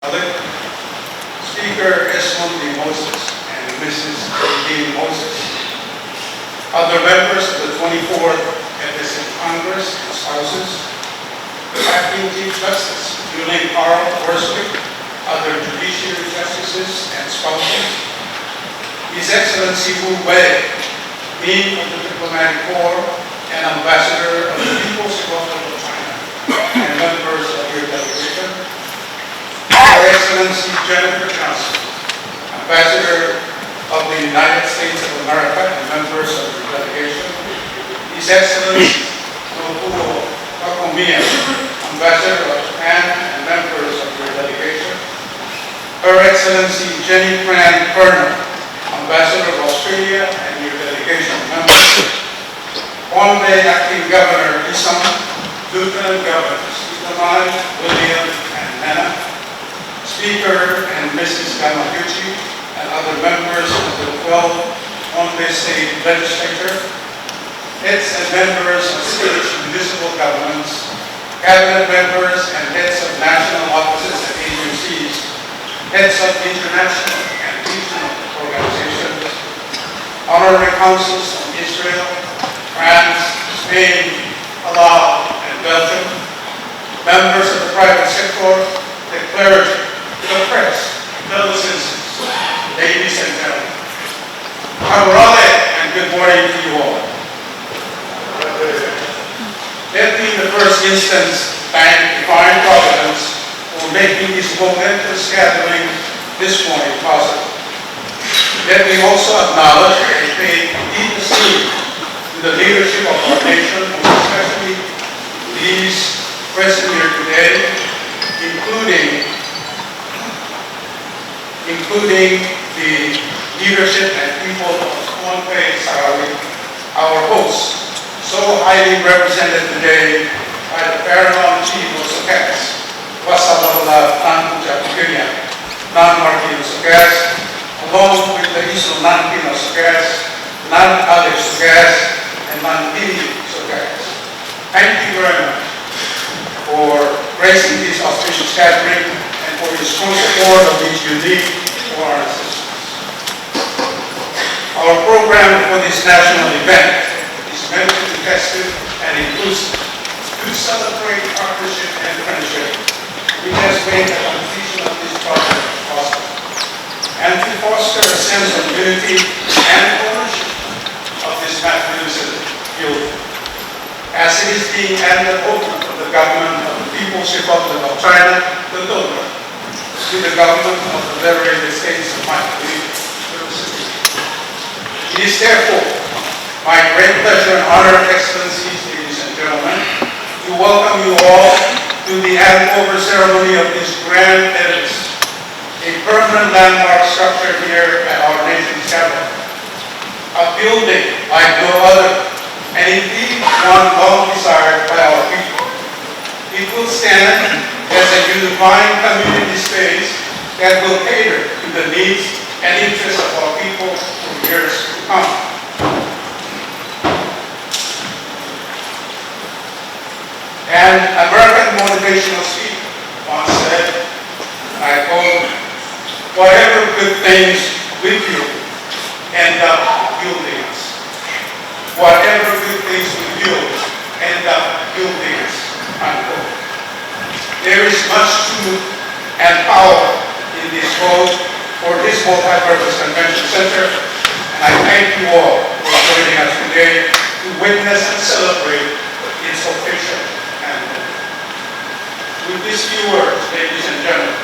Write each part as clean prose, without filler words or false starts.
Speaker Esmond D. Moses and Mrs. D. Moses. Other members of the 24th Edison Congress and spouses. Acting Chief Justice Julian Carl Horswick, other judiciary justices and spouses. His Excellency Wu Wei, Dean of the Diplomatic Corps and Ambassador of the People's Republic of China, and members of your delegation. Her Excellency Jennifer Johnson, Ambassador of the United States of America and members of your delegation. His Excellency Nobuo Takumiya, Ambassador of Japan and members of your delegation. Her Excellency Jenny Fran Kerner, Ambassador of Australia and your delegation members. Honorable Acting Governor Isam, Lieutenant Governors Itamai, William, and Nana. Speaker and Mrs. Yamaguchi and other members of the 12th Honorable State Legislature, heads and members of state municipal governments, cabinet members and heads of national offices and agencies, heads of international and regional organizations, honorary consuls from Israel, France, Spain, Palau, and Belgium, members of the private sector, the clergy, the press, fellow citizens, ladies and gentlemen. Kaurale and good morning to you all. Let me in the first instance thank Divine Providence for making this momentous gathering this morning possible. Let me also acknowledge and pay deep esteem to the leadership of our nation, especially these present here today, including the leadership and people of Pohnpei, Sarawi, our hosts, so highly represented today by the paramount chief of Sokas, Wasalala Nankuja Pukinya, Nan-Martin Sokas, along with the Iso Nankin of Sokas, Nan-Alex Sokas, and Nan-Pini Sokas. Thank you very much for gracing this auspicious gathering and for your strong support of this unique foreign assistance. Our program for this national event is meant to be festive and inclusive, to celebrate partnership and friendship, which has made the completion of this project possible, and to foster a sense of unity and ownership of this magnificent building, as it is being handed over to the government of the People's Republic of China, the donor, to the government of the Liberated States of Mali. It is therefore my great pleasure and honor, Excellencies, ladies and gentlemen, to welcome you all to the handover ceremony of this grand edifice, a permanent landmark structure here at our nation's capital, a building like no other, and indeed one long desired by our people. It will stand as a unifying community space that will cater to the needs and interests of our people for years to come. An American motivational speaker once said, and I quote, "Whatever good things with you end up yielding us. Whatever good things with you end up yielding us," unquote. There is much truth and power in this quote for this multi-purpose convention center, and I thank you all for joining us today to witness and celebrate its official handover. With these few words, ladies and gentlemen,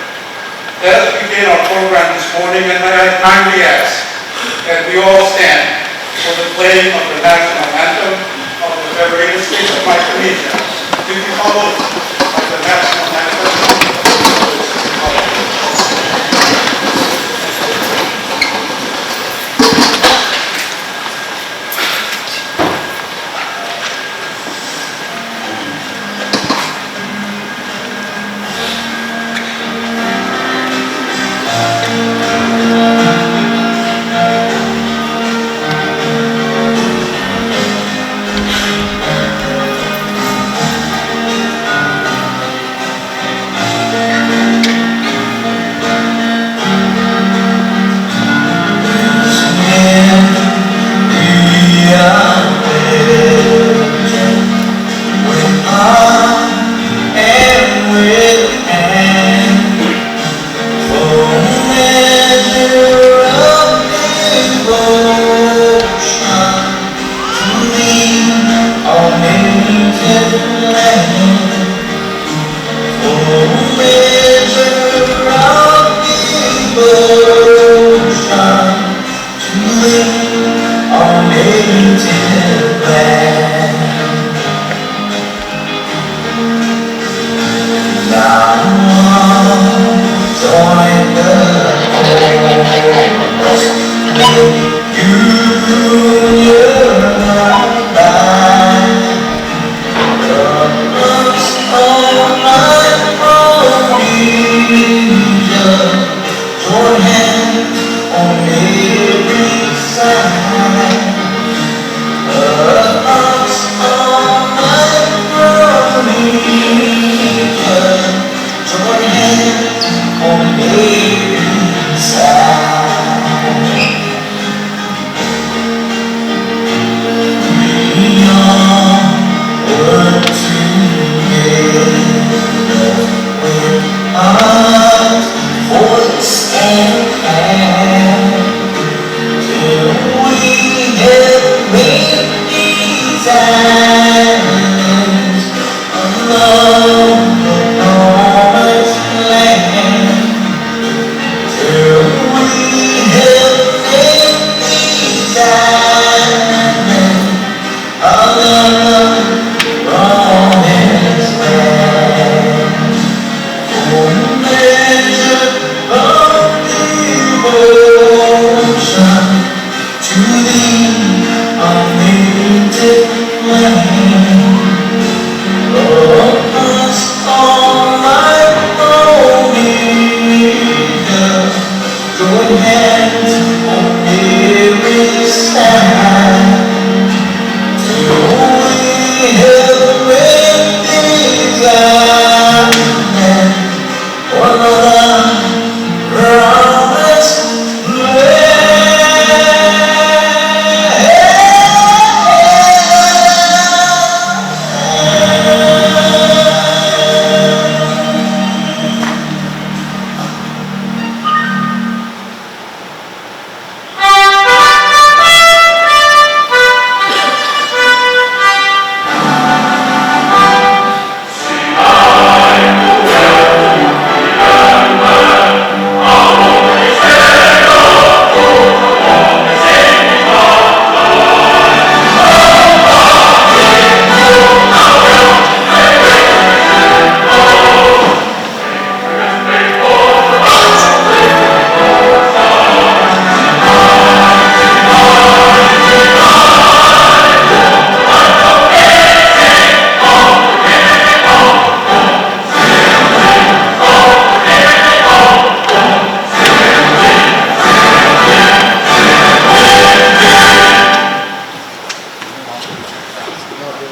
let us begin our program this morning, and I kindly ask that we all stand for the playing of the national anthem of the Liberated States of Micronesia, to be followed by the national anthem of the People's Republic. join the union life. Us all night Provincial, join hands on every side. Us all night Provincial, join hands on every side. We all work together with our voice and hand till we get made these islands along the promised land. Till we have made these islands along the promised land. For measure of devotion to thee, unlimited flame. Us all like Provincial, join hands on every side. Till we have made these islands one of the promised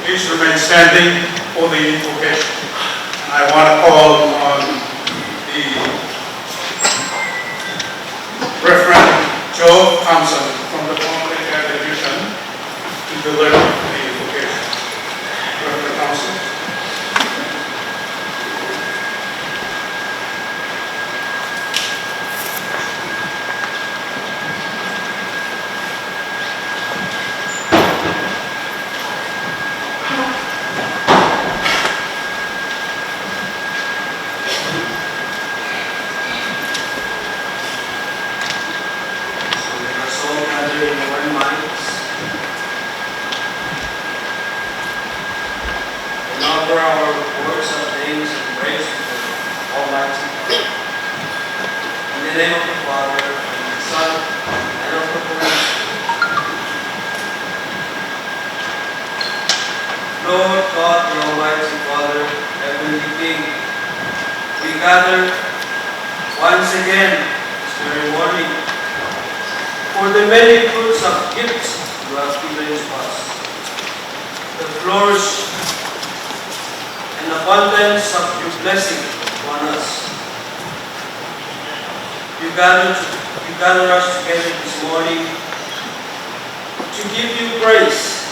Please remain standing for the invocation. And I want to call on the Reverend Joe Thompson from the Provincial Division to deliver the invocation. Reverend Thompson. Offer our words of thanks and praise to the Almighty God. In the name of the Father, and of the Son, and of the Holy Spirit. Lord God, the Almighty Father, Heavenly King, we gather once again this very morning for the many fruits of gifts you have given to us. The flourish and abundance of your blessing upon us. You gather us together this morning to give you praise,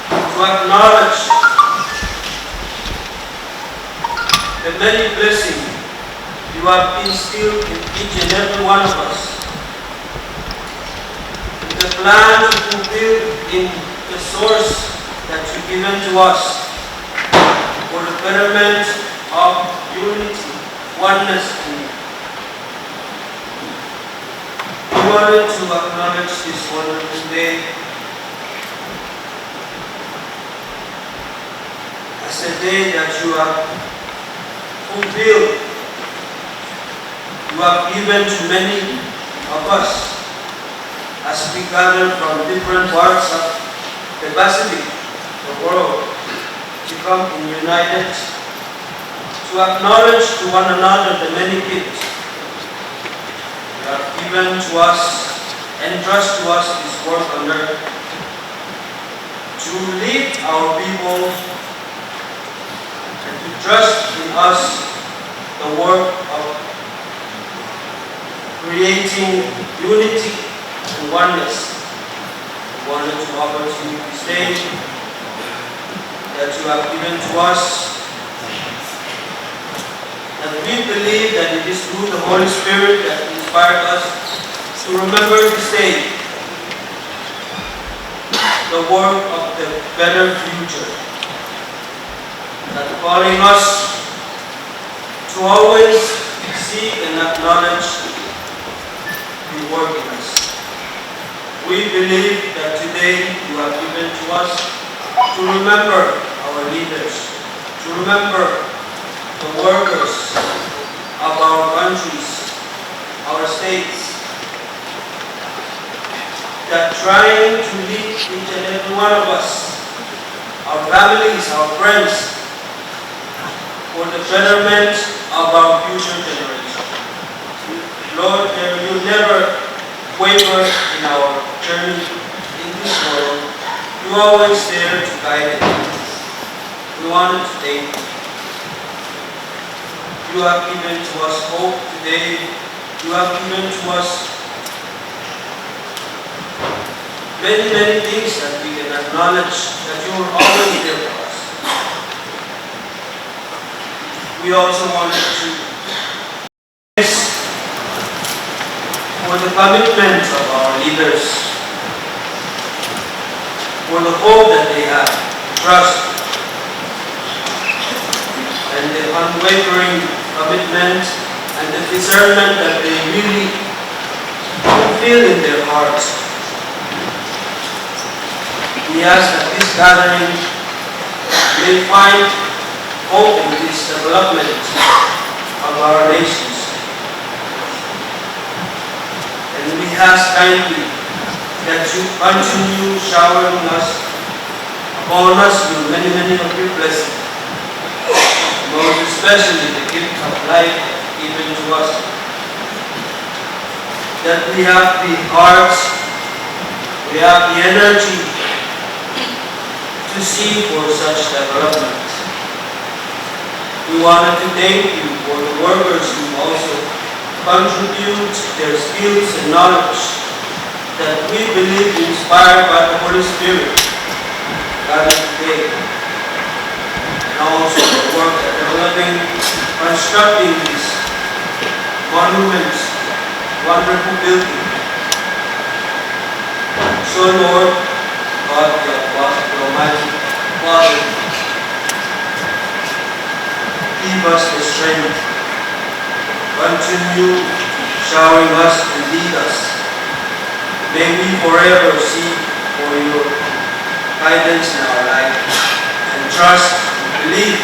to acknowledge the many blessings you have instilled in each and every one of us, and the plan to fulfill in the source that you've given to us for the betterment of unity, oneness, and we wanted to acknowledge this wonderful day as a day that you have fulfilled have given to many of us as we gather from different parts of the Pacific, the world, to come in united, to acknowledge to one another the many gifts you have given to us and trust to us this work on earth, to lead our people and to trust in us the work of creating unity and oneness. We wanted to offer to you this day that you have given to us, and we believe that it is through the Holy Spirit that inspired us to remember this day the work of the better future, that calling us to always seek and acknowledge the work in us. We believe that today you have given to us to remember our leaders, to remember the workers of our countries, our states, that trying to lead each and every one of us, our families, our friends, for the betterment of our future generation. Lord, you never waver in our journey in this world. You always there to guide it. We wanted to thank you. You have given to us hope today. You have given to us many, many things that we can acknowledge that you are always there for us. We also wanted to for the commitment of our leaders, for the hope that they have, trust, and the unwavering commitment and the discernment that they really feel in their hearts. We ask that this gathering may find hope in this development of our nations. And we ask kindly that you continue showering us upon us with many, many of your blessings, most especially the gift of life given to us, that we have the hearts, we have the energy to see for such development. We wanted to thank you for the workers who also contribute their skills and knowledge that we believe inspired by the Holy Spirit gathered today. And also the work of developing, constructing these monuments, wonderful building. So Lord, God the Almighty Father, give us the strength, continue showering us and lead us. May we forever seek for your guidance in our life and trust and believe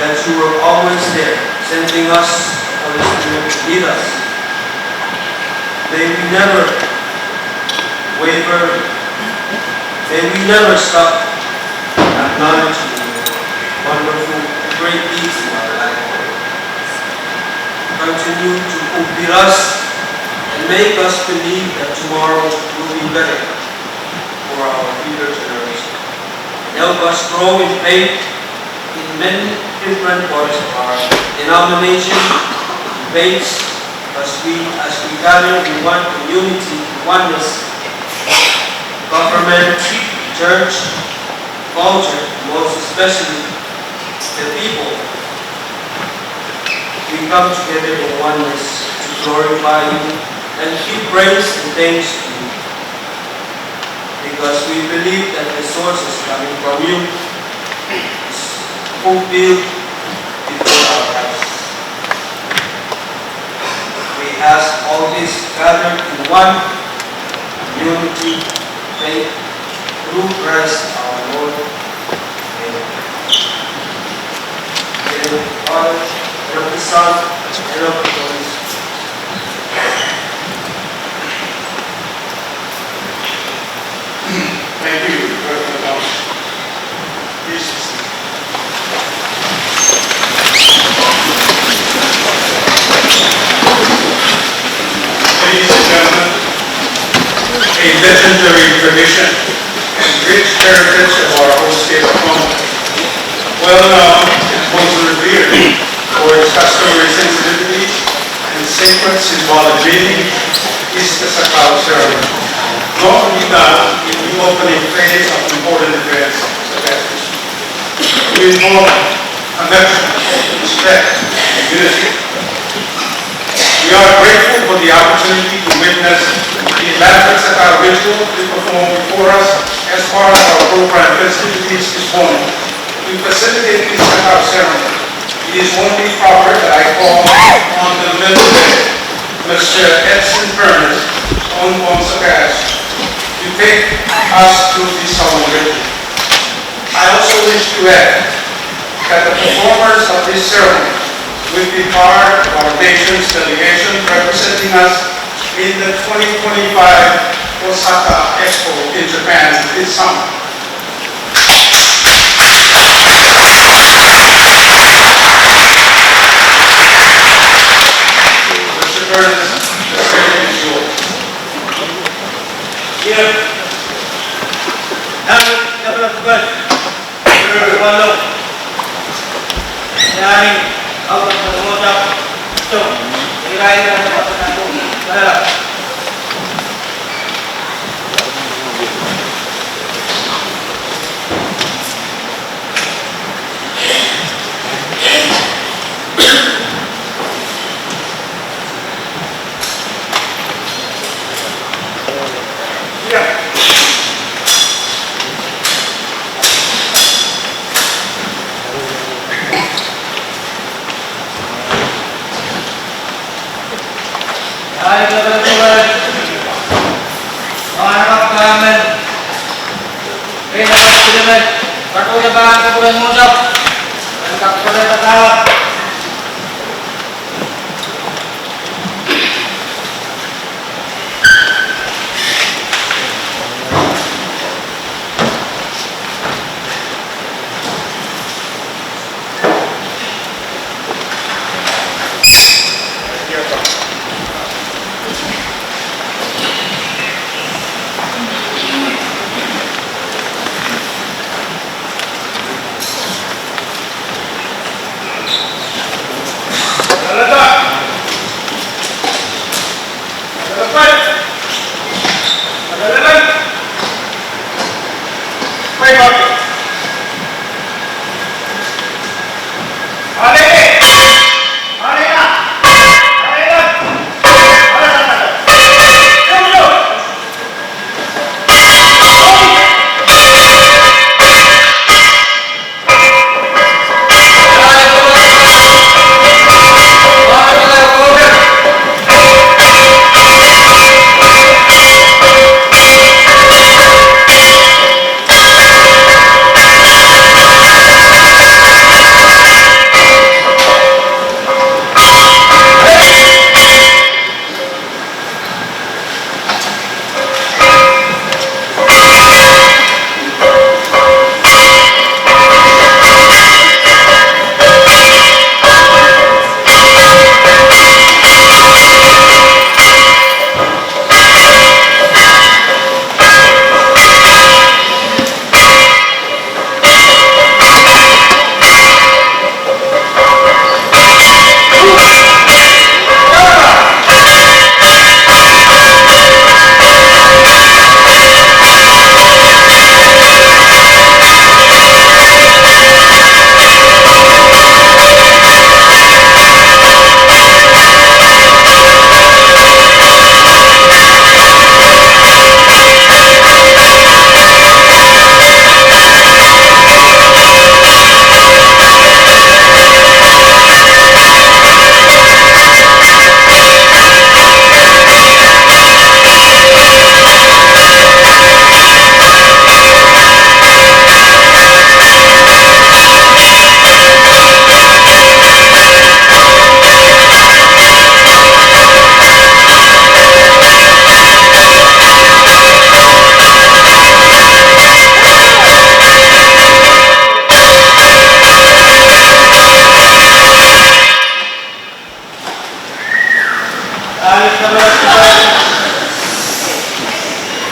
that you are always there, sending us Holy Spirit to lead us. May we never waver, may we never stop acknowledging your wonderful, great deeds in our life. Continue to open us and make us believe that tomorrow will be better for our future generation. Help us grow in faith in many different parts of our denomination, faiths, as we gather in one community, oneness, government, church, culture, most especially the people. We come together in oneness to glorify you and give praise and thanks to you, because we believe that the sources coming from you is fulfilled before our eyes. We ask all this gathered in one unity, faith, through Christ our Lord. Amen. In the name of the Father, and of the Son, and of the Holy Spirit. a legendary tradition and rich heritage of our whole state of Hong. Well known and most revered for its customary sensitivity and sacred symbolic meaning is the Sakao ceremony. Normally done in the opening phase of important events such as to involve connection, respect, and unity. We are grateful for the opportunity to witness the elaborate Sakao ritual to perform before us as part of our program festivities this morning. To facilitate this Sakao ceremony, it is only proper that I call on the middleman, Mr. Edson Burns, on Sagas, to take us through this solemn ritual. I also wish to add that the performers of this ceremony will be part of our nation's delegation representing us in the 2025 Osaka Expo in Japan this summer. Mr. Burns, the stage is yours. Here, Kapan, Walo, Nani, Awak Mengotap, Ito, Kirain na dapat natin. Harap. Hai teman-teman, maaf kalian, dapat teman, patuh bahan keburan musab, dan kepada tetap.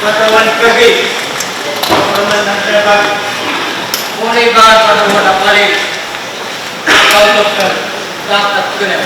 Patawan kami. Patawan ng trabaho. Muli ka patawan ang paling. Ikaw, doktor. Dapat ko na.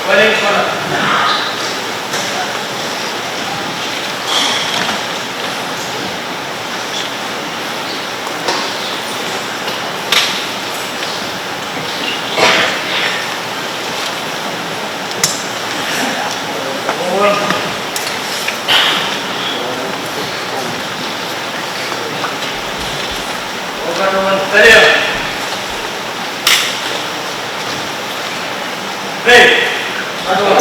Balik ko na. Huwag naman tayo. Hey! Ano?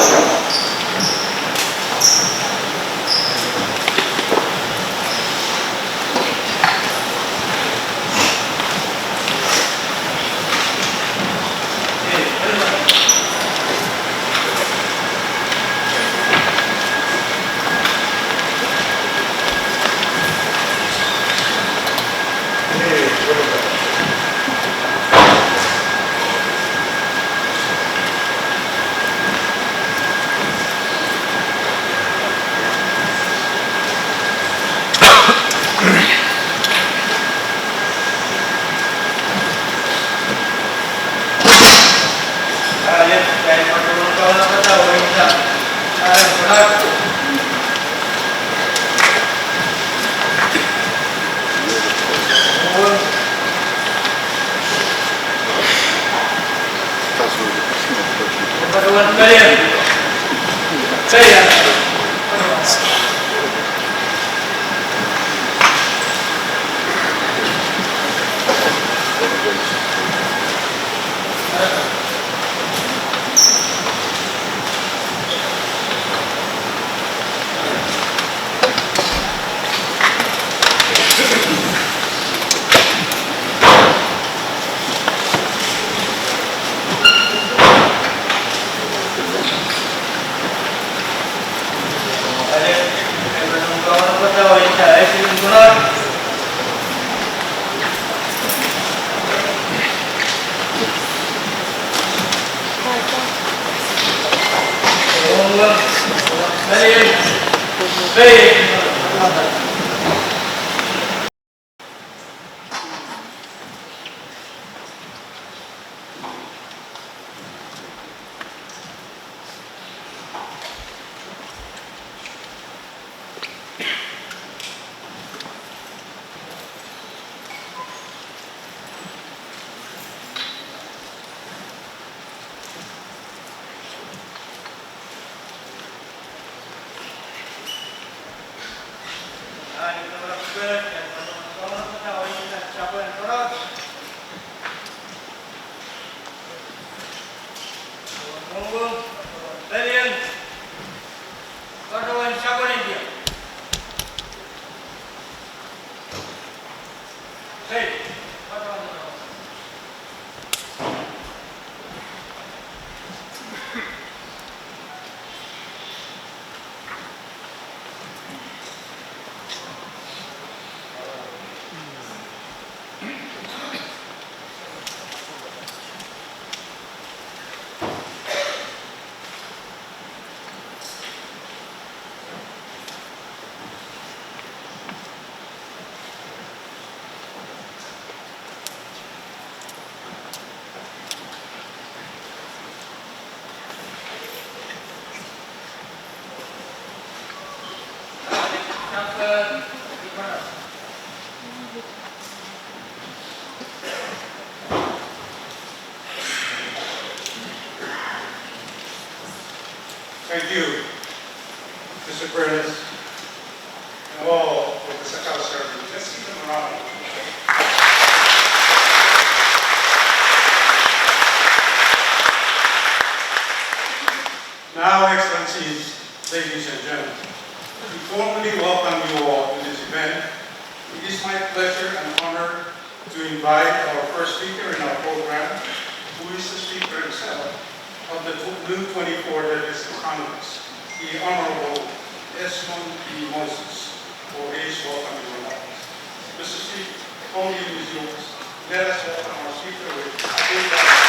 Padawan kalian. Saya. Hey, what about the dog? Council, Thank you, Mr. Prentice, and all of the Sakal servants. Let's give them a round of applause. Now, Excellencies, ladies and gentlemen, we formally welcome you all to this event. It is my pleasure and honor to invite our first speaker in our program, who is the speaker himself of the new 24th Legislative Congress, the Honorable Desmond P. Moses, for his welcoming remarks. Mr. Speaker, the podium is yours. Let us welcome our speaker with a big round.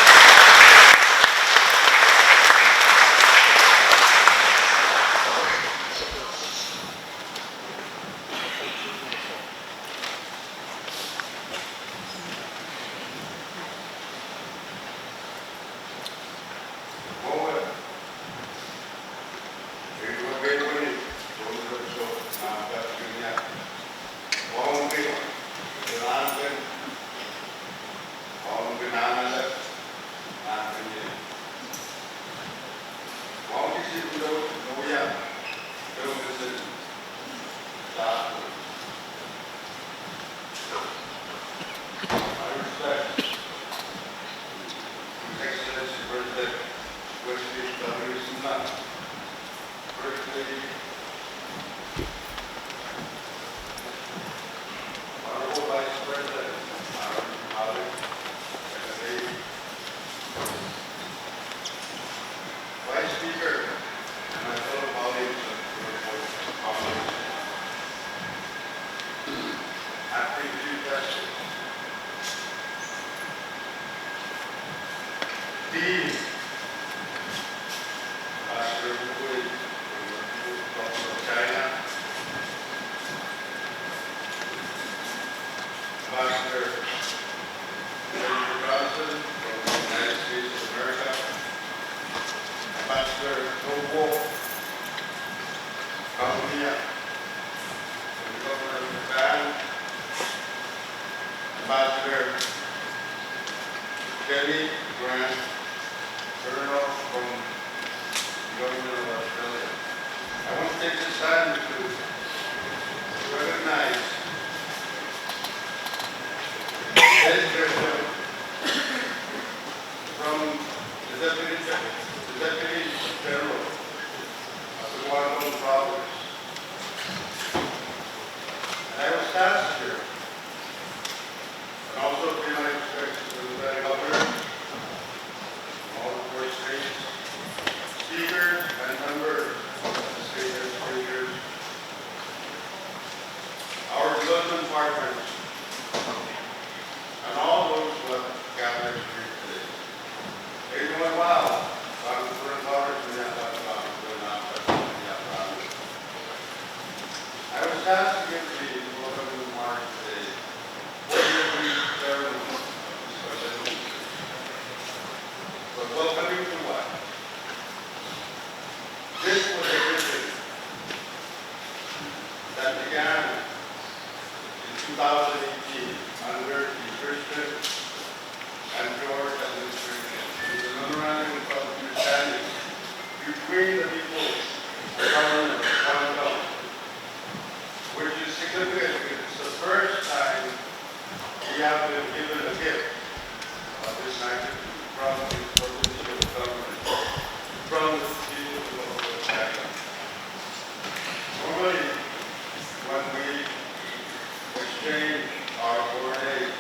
Normally, when we exchange our foreign aid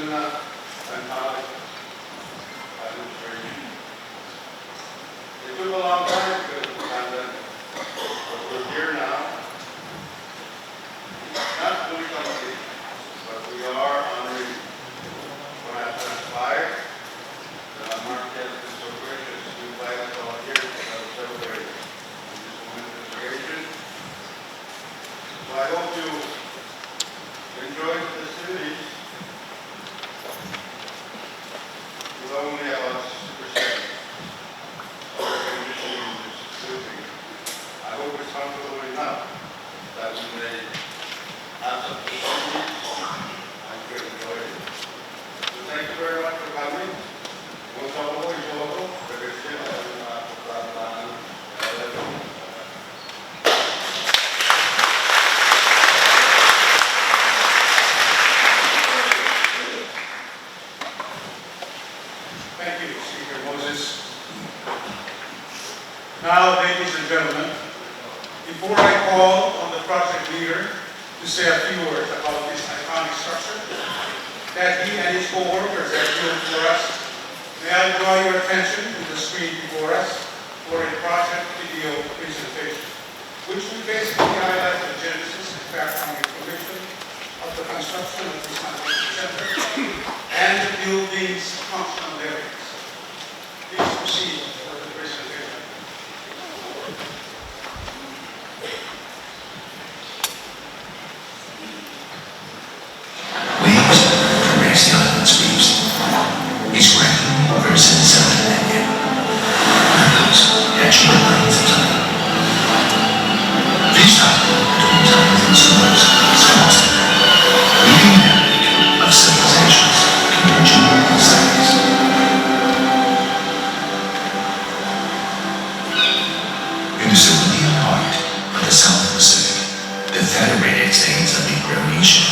fantastic administration. It took a long time because of the pandemic, but we're here now. Not fully complete, but we are honoring what has transpired. The Mark has been so gracious to invite us all here to celebrate this momentous occasion. So I hope you enjoy the festivities. With only about 6% of the condition in this building. I hope it's comfortable enough that we may have some festivities and can enjoy it. So thank you very much for coming. One saludo y todo, regresé a la Thank you, Speaker Moses. Now, ladies and gentlemen, before I call on the project leader to say a few words about this iconic structure that he and his co-workers have built for us, may I draw your attention to the screen before us for a project video presentation, which will basically highlight the genesis and background information of the construction of this scientific center and the building's functional areas. Please proceed for the presentation. Waves from Racy Island's reefs is ranking versus Southern Menu. Those natural lines of time. This time, between times and storms, is constant. Leading dynamic of civilizations, converging in silence. In the cerulean heart of the South Pacific, the federated states of the Provincial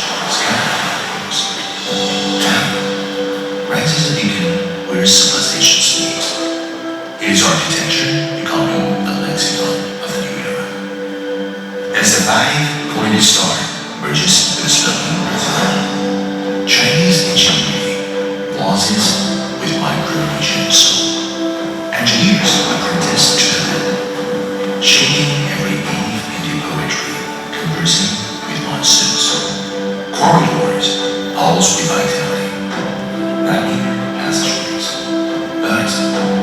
rises a beacon where civilization sleeps. Its architecture becoming the lexicon of the new era. As the five-pointed star merges with the sloping earth, Chinese ingenuity pauses with Micronesian soul. Engineers apprentice to the metal, shaping every eve into poetry, conversing with monsoons. Corridors pulse with vitality. Not mere passageways, but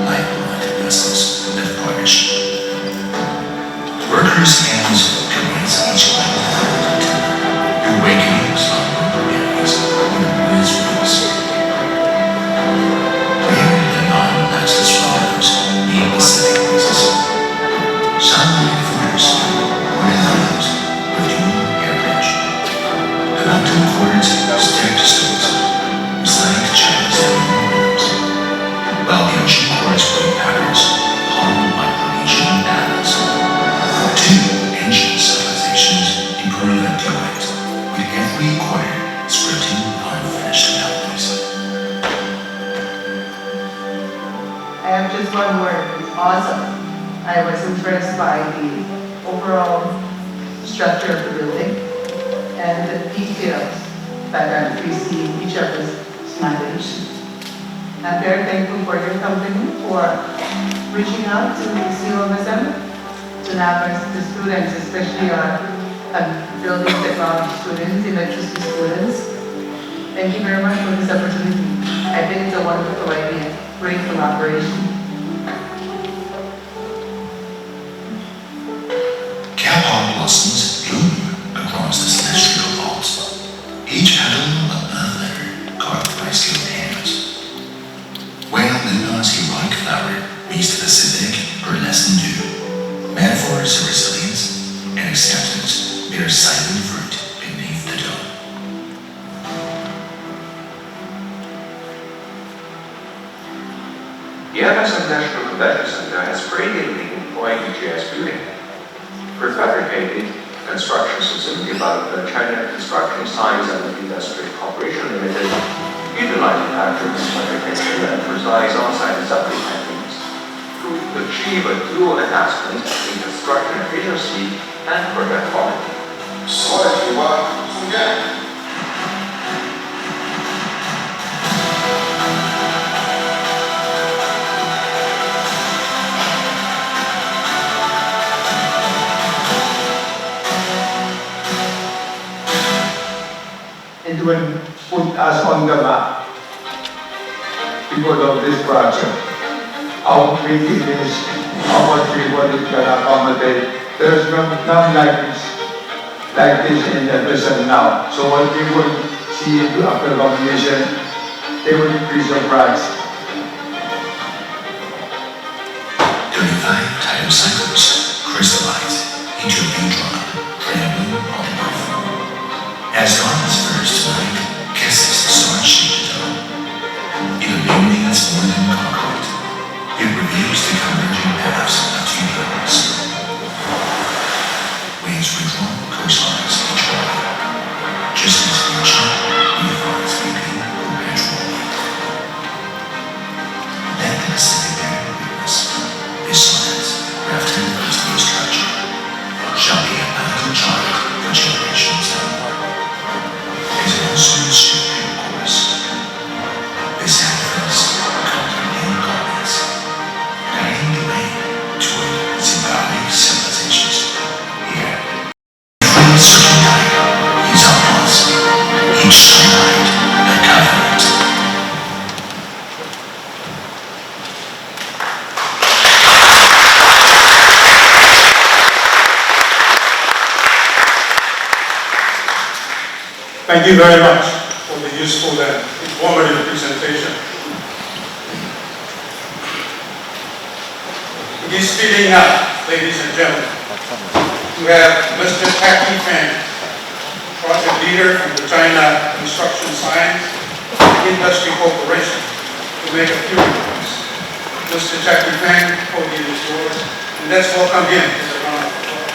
light-blood vessels of partnership. Workers' hands commence each line of the awakening slumber memories when the woods release. Where the non-access flowers meet Pacific breezes. Sunlight footers, where others with dual heritage. The mountain cords stacked stones. Like China's rhythms, while the ocean chords bring patterns hung Micronesian battles. Two ancient civilizations improve and duet, with every quarter scripting unfinished melodies. I have just one word, it's awesome. I was impressed by the overall structure of the building and the details that we see in each of the managed. I'm very thankful for your company for reaching out to COMSM to have the students, especially our building technology students, electricity students. Thank you very much for this opportunity. I think it's a wonderful idea, great collaboration. Kappa blossoms bloom across the celestial vaults, each petal a love letter carved by skilled hands. Whale Luna's heroic flower meets the Pacific her lesson due. Metaphors of resilience and acceptance bear silent fruit beneath the dome. The FSM National Convention Center has creatively employed EGS building. Prefabricated construction system developed by China Construction Science and Industry Corporation Limited, utilizing factory fabrication and precise on-site assembly techniques to achieve a dual enhancement in construction efficiency and project quality. even put us on the map because of this project. How big it is, how much people it can accommodate. There's none like this in the present now. So when people see it after completion, they will be surprised. 35 tidal cycles crystallize into a neutron trembling on the roof. As dawn is first tonight kisses the star-shaped dome, it illuminates more than concrete. It reveals the converging paths of the universe. Waves redrawn coastlines each morning, just as nature redefines beauty perpetually. Let the Pacific bear witness. This science, crafted in the new structure, shall be a magical child for generations to come. As it also should be, of course, this happens contemplating comments, guiding the way toward symbolic civilizations. Here, every certain night is our pulse, each sunlight a covenant. Thank you very much for the useful and informative presentation. It is speeding up, ladies and gentlemen. We have Mr. Taki Feng, project leader from the China Construction Science Industry Corporation, to make a few remarks. Mr. Taki Feng, podium is yours, and let's welcome him to the round of applause.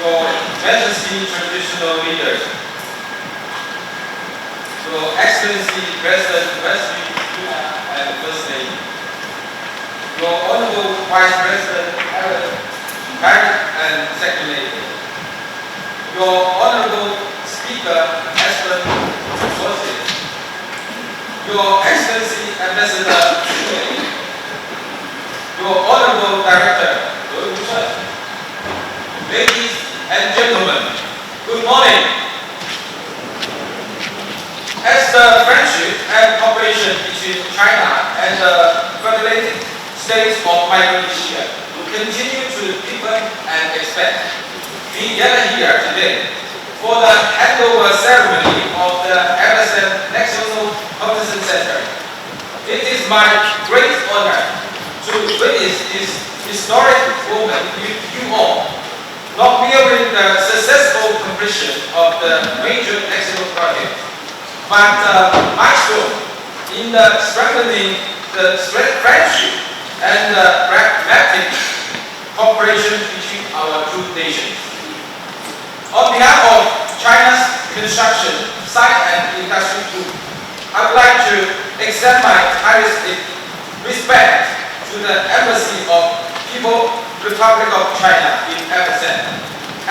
Your Majesty, traditional leaders, Your Excellency, President Wesley and First Lady, Your Honorable Vice President Aaron, and Second Lady, Your Honorable Speaker Espen Joseph, Your Excellency Ambassador Xu, Your Honorable Director ladies and gentlemen, good morning. As the friendship and cooperation between China and the Federated States of Micronesia will continue to deepen and expand, we gather here today for the handover ceremony of the MSM National Competence Center. It is my great honor to witness this historic moment with you all. Not merely the successful completion of the major national project, but a milestone in the strengthening the friendship and the pragmatic cooperation between our two nations. On behalf of China's Construction, Science and Industry Group, I would like to extend my highest respect to the Embassy of People Republic of China in FSN,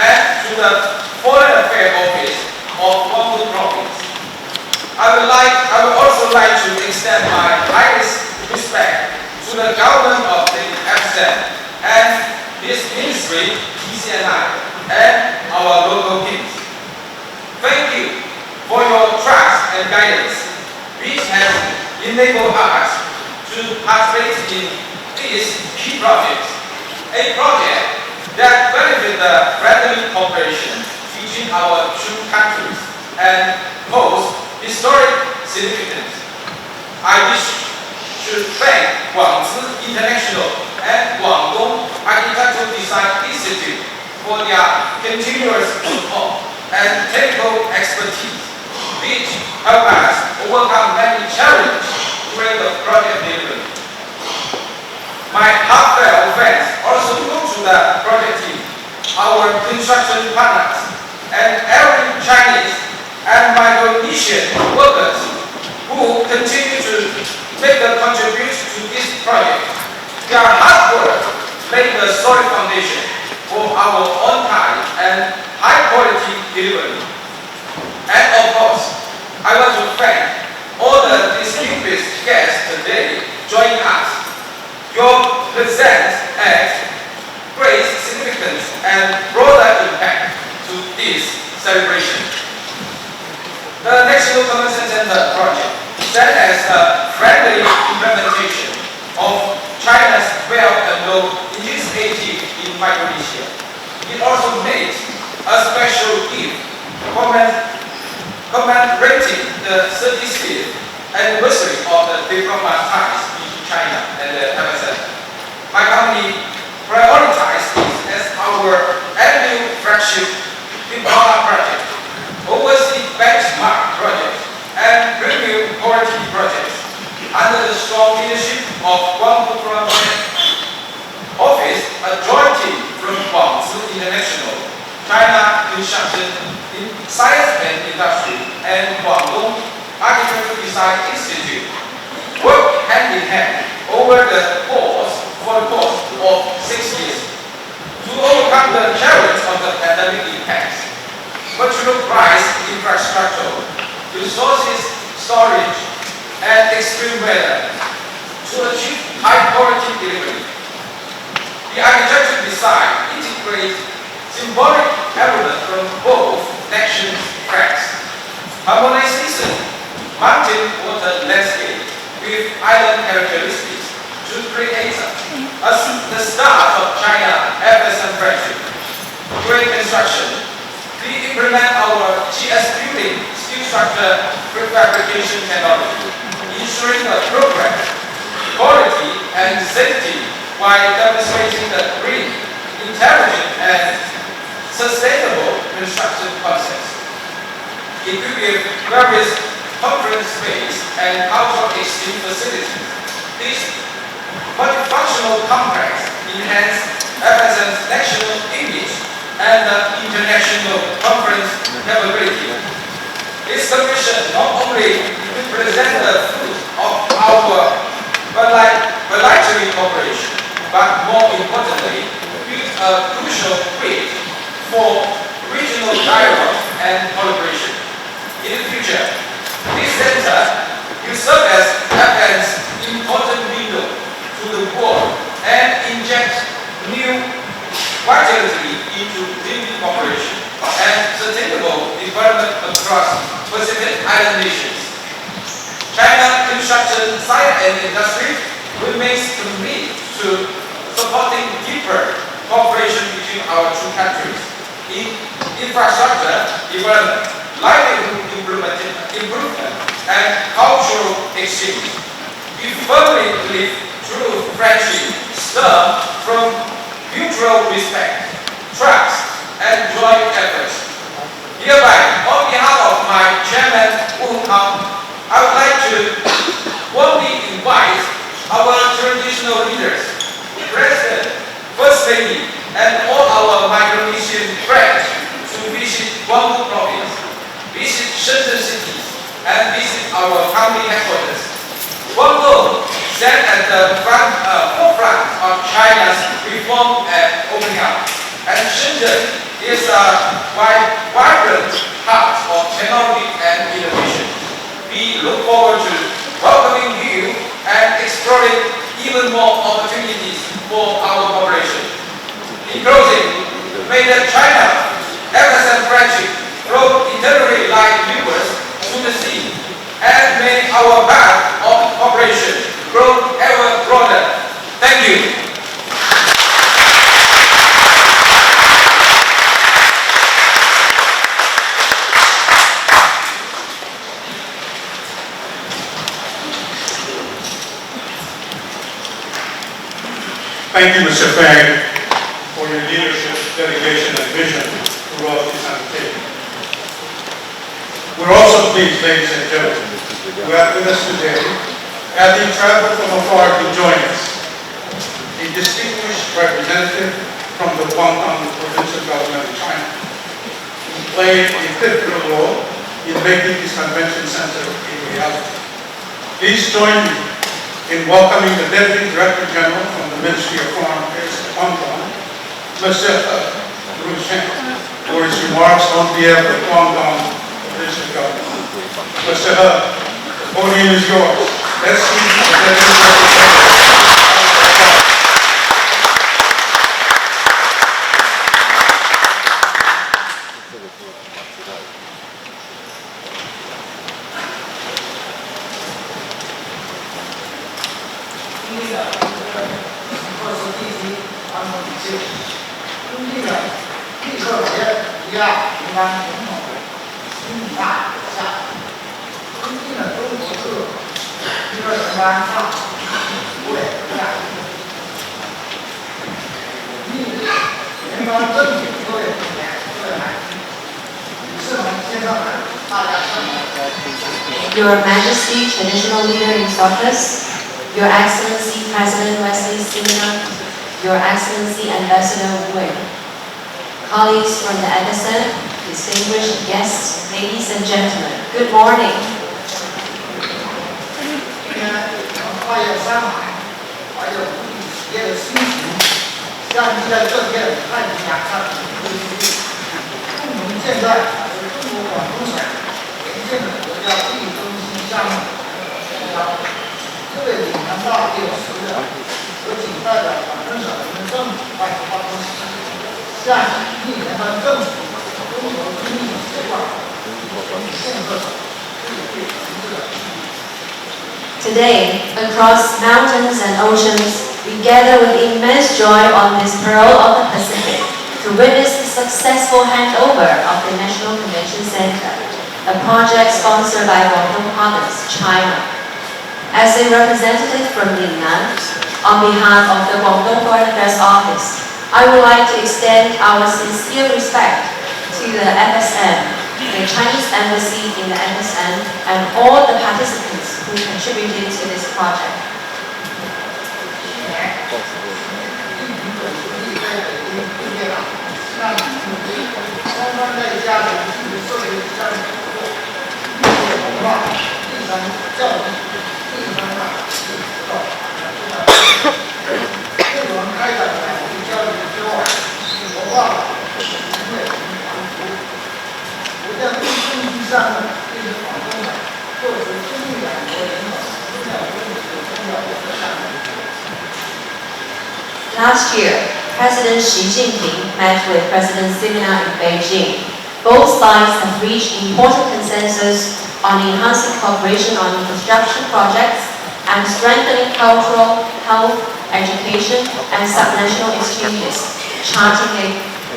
and to the Foreign Affairs Office of Guangdong Province. I would also like to extend my highest respect to the government of the FSN and this ministry, TCNI, and our local teams. Thank you for your trust and guidance, which has enabled us to participate in these key projects. A project that benefits the friendly cooperation between our two countries and holds historic significance. I wish to thank Guangzi International and Guangdong Architectural Design Institute for their continuous support and technical expertise, which help us overcome many challenges during the project delivery. My heartfelt thanks also go to the project team, our construction partners, and every Chinese and Micronesian workers who continue to make a contribution to this project. Their hard work laid a solid foundation for our on-time and And of course, I want to thank all the distinguished guests today joining us. Your presence adds great significance and broader impact to this celebration. The National Convention Center project stands as a friendly implementation of China's Belt and Road Initiative in Micronesia. It also makes a special gift commemorating the 35th anniversary of the diplomatic ties between China and the FSM. My company prioritizes this as our annual flagship diplomatic project, overseas benchmark projects, and premium quality projects under the strong leadership of Guangzhou Provincial Office, a joint team from Guangzhou International, China Construction Science and Industry, and Guangdong Architectural Design Institute work hand in hand over the course of 6 years to overcome the challenge of the pandemic impacts, material price infrastructure, resources storage, and extreme weather to achieve high quality delivery. The architectural design integrates symbolic elements from both nations' flags, harmonization, mountain water landscape with island characteristics to create the start of China FSM friendship. During construction, we implement our GS building steel structure prefabrication technology, ensuring the program quality and safety while demonstrating the green, intelligent, and sustainable construction process. Equipped with various conference space and outdoor exchange facilities, this multifunctional complex enhances FSM's national image and international conference capability. This commission not only represents the fruit of our bilateral cooperation, but more importantly, builds a crucial bridge for regional dialogue and collaboration. In the future, this center will serve as FN's important window to the world and inject new vitality into deep cooperation and sustainable development across Pacific Island nations. China Construction Science and Industry remains committed to supporting deeper cooperation between our two countries in infrastructure development, livelihood improvement, and cultural exchange. We firmly believe true friendship stems from mutual respect, trust, and joint efforts. Hereby, on behalf of my chairman, Wu Hao, I would like to warmly invite our traditional leaders, President, First Lady, and all our Micronesian friends to visit Guangdong Province, visit Shenzhen City, and visit our county headquarters. Guangdong stands at the forefront of China's reform and opening up, and Shenzhen is a vibrant heart of technology and innovation. We look forward to welcoming you and exploring even more opportunities for our cooperation. In closing, may the China FSM friendship flow eternally like rivers to the sea, and may our path of cooperation grow ever broader. Thank you. Thank you, Mr. Fang, for your leadership, dedication, and vision throughout this undertaking. We're also pleased, ladies and gentlemen, who have with us today, having traveled from afar to join us, a distinguished representative from the Guangdong Provincial Government of China, who played a pivotal role in making this convention center a reality. Please join me in welcoming the Deputy Director General from the Ministry of Foreign Affairs of Hong Kong, Mr. Ru Shen, for his remarks on behalf of Guangdong Provincial Mr. Hub, the podium is yours. Let's see the executive representative. Your Majesty, Traditional Leader in Office, Your Excellency President Wesley Senior, Your Excellency Ambassador Wu, colleagues from the FSM, distinguished guests, ladies and gentlemen, good morning. 今天跨越山海，怀着无比喜悦的心情，向你在这片太平洋上推出共同建在中国广东省沿线的国家地理中心项目目标。这位领导大力使者，我谨代表广东省人民政府办公室，向历年的政府、中国公益协管建设者最为诚挚的。 Today, across mountains and oceans, we gather with immense joy on this pearl of the Pacific to witness the successful handover of the National Convention Center, a project sponsored by Guangdong Province, China. As a representative from Yunnan, on behalf of the Guangdong Foreign Affairs Office, I would like to extend our sincere respect to the FSM, the Chinese Embassy in the FSM, and all the participants who contributed to this project. 双方在加强技术设备上的合作，文化、第三教育、第三上得到对我们开展两地交流之后，文化音乐反复。我在对经济上呢，对于广东省做出中美两国人口资料问题的重要的项目。 Last year, President Xi Jinping met with President Siminar in Beijing. Both sides have reached important consensus on enhancing cooperation on infrastructure projects and strengthening cultural, health, education, and subnational exchanges, charting a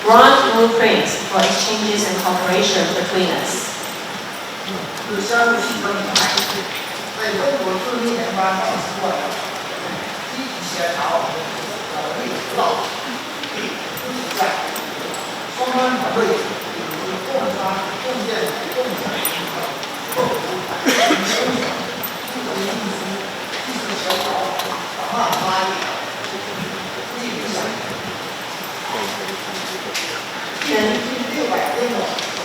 broad blueprint for exchanges and cooperation between us. 是相互信任的态度，在中国驻英联邦办事过程，积极协调，努力辅导，力实在，双方团队以共商、共建、共享、共服、共生产、互为运输、技术协调、档案发育、力理想。近600公亩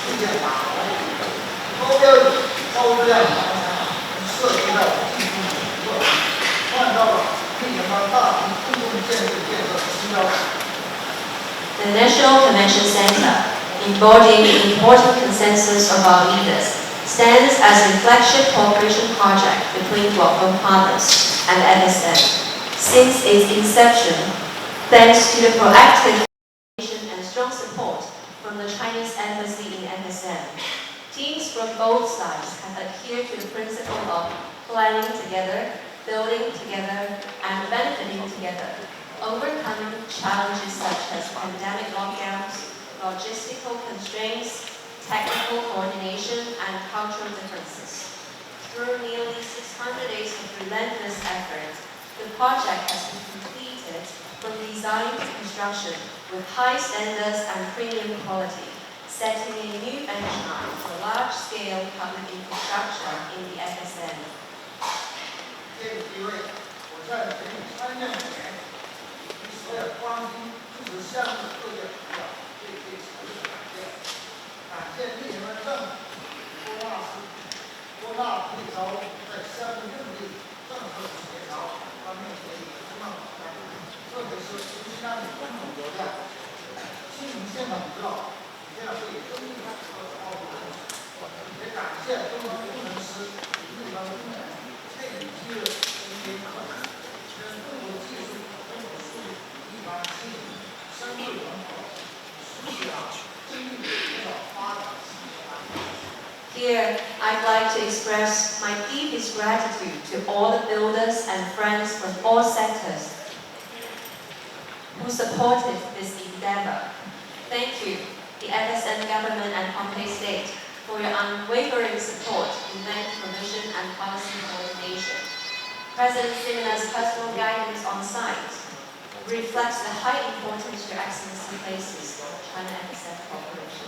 逐渐打好，高标准、高质量的方向涉及到技术合作，创造了内联邦大型公共建设的新标准。 The National Convention Center, embodying the important consensus of our leaders, stands as a flagship cooperation project between Guangdong Province and FSM. Since its inception, thanks to the proactive and strong support from the Chinese Embassy in FSM, teams from both sides have adhered to the principle of planning together, building together, and benefiting together, overcoming challenges such as pandemic lockdowns, logistical constraints, technical coordination, and cultural differences. Through nearly 600 days of relentless effort, the project has been completed from design to construction with high standards and premium quality, setting a new benchmark for large-scale public infrastructure in the FSM. 这个机会，我在全体参建人员以及所有关心支持项目的各界朋友，对诚挚感谢。感谢历年的政府多纳配招在项目用地、政策协调方面给予充分保障，特别是实施项目共同国家，亲民现场指导，这样对争议和奥秘。也感谢中国工程师日方工人配给的一些课程，使中国技术、中国术语地方经营深入融合，实现了经济指导发展新阶段。 Here, I'd like to express my deepest gratitude to all the builders and friends from all sectors who supported this endeavor. Thank you, the FSM government and Pohnpei State, for your unwavering support in land provision and policy coordination. President Simina's personal guidance on site reflects the high importance your excellency places on China FSM cooperation.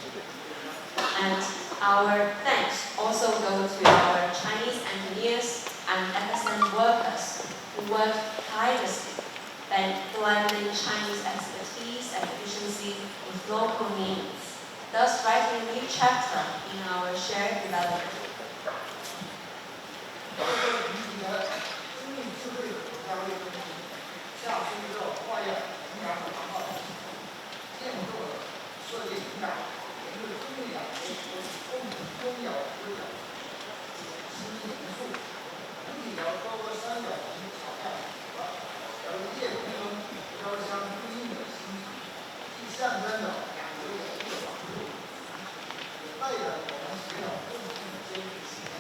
And our thanks also go to our Chinese engineers and FSM workers who work tirelessly, blending Chinese expertise and efficiency with local needs, thus writing a new chapter in our shared development. 生命智慧的国家卫生下属一个跨越营养的谈话体系，建构了设计营养、研究中养为中药优养、新元素、五体疗高个三角形挑战和夜空中飘香呼应的心情，既象征着两国有力的网络，也代表我们携手共同的坚持信念。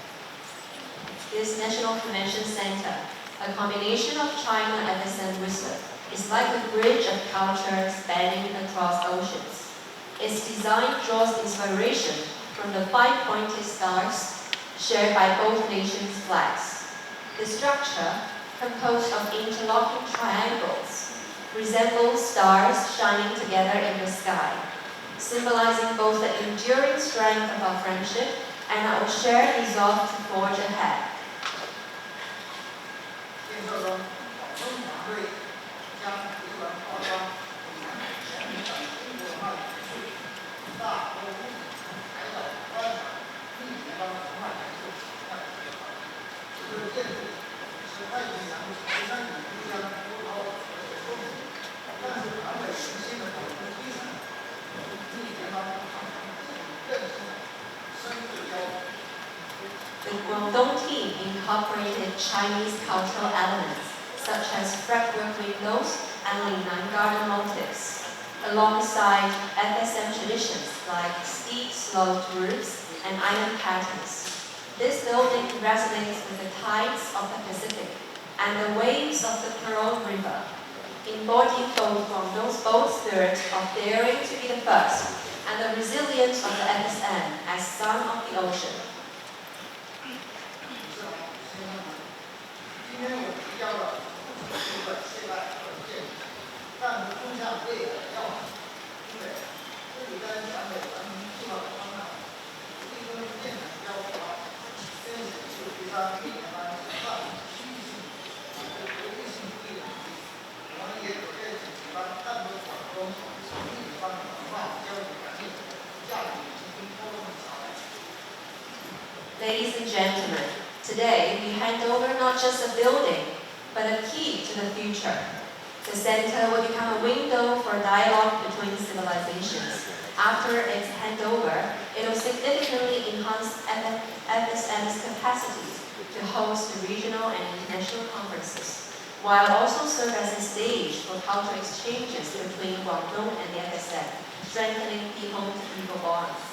This National Convention Center, a combination of China FSM wisdom, is like a bridge of culture spanning across oceans. Its design draws inspiration from the five-pointed stars shared by both nations' flags. The structure, composed of interlocking triangles, resembles stars shining together in the sky, symbolizing both the enduring strength of our friendship and our shared resolve to forge ahead. 建设中，广东团队将维园包装传统全民的中国文化元素，大多物体海岛观赏历年的文化元素向结合。这个建筑是太平洋潮汕与珠江波涛所共鸣，但是团委人心的广东基层，历年的抗衡自己更深入交流。 The Guangdong team incorporated Chinese cultural elements such as fretwork windows and Lingnan garden motifs, alongside FSM traditions like steep sloped roofs and island patterns. This building resonates with the tides of the Pacific and the waves of the Pearl River, embodying both Guangdong's bold spirit of daring to be the first and the resilience of the FSM as son of the ocean. 今天我提交的不只是一个现代和建筑，但是通向未来的要旨。因为这里跟陕北文明计划的方案，地中建成标准化，先显示提倡历年班范围区域性、独立性注意的能力。我们也准备举办更多广东历年班文化交流环境，价值进行沟通桥梁。 Ladies and gentlemen, today we hand over not just a building, but a key to the future. The center will become a window for dialogue between civilizations. After its handover, it will significantly enhance FSM's capacity to host regional and international conferences, while also serve as a stage for cultural exchanges between Guangdong and the FSM, strengthening people-to-people bonds.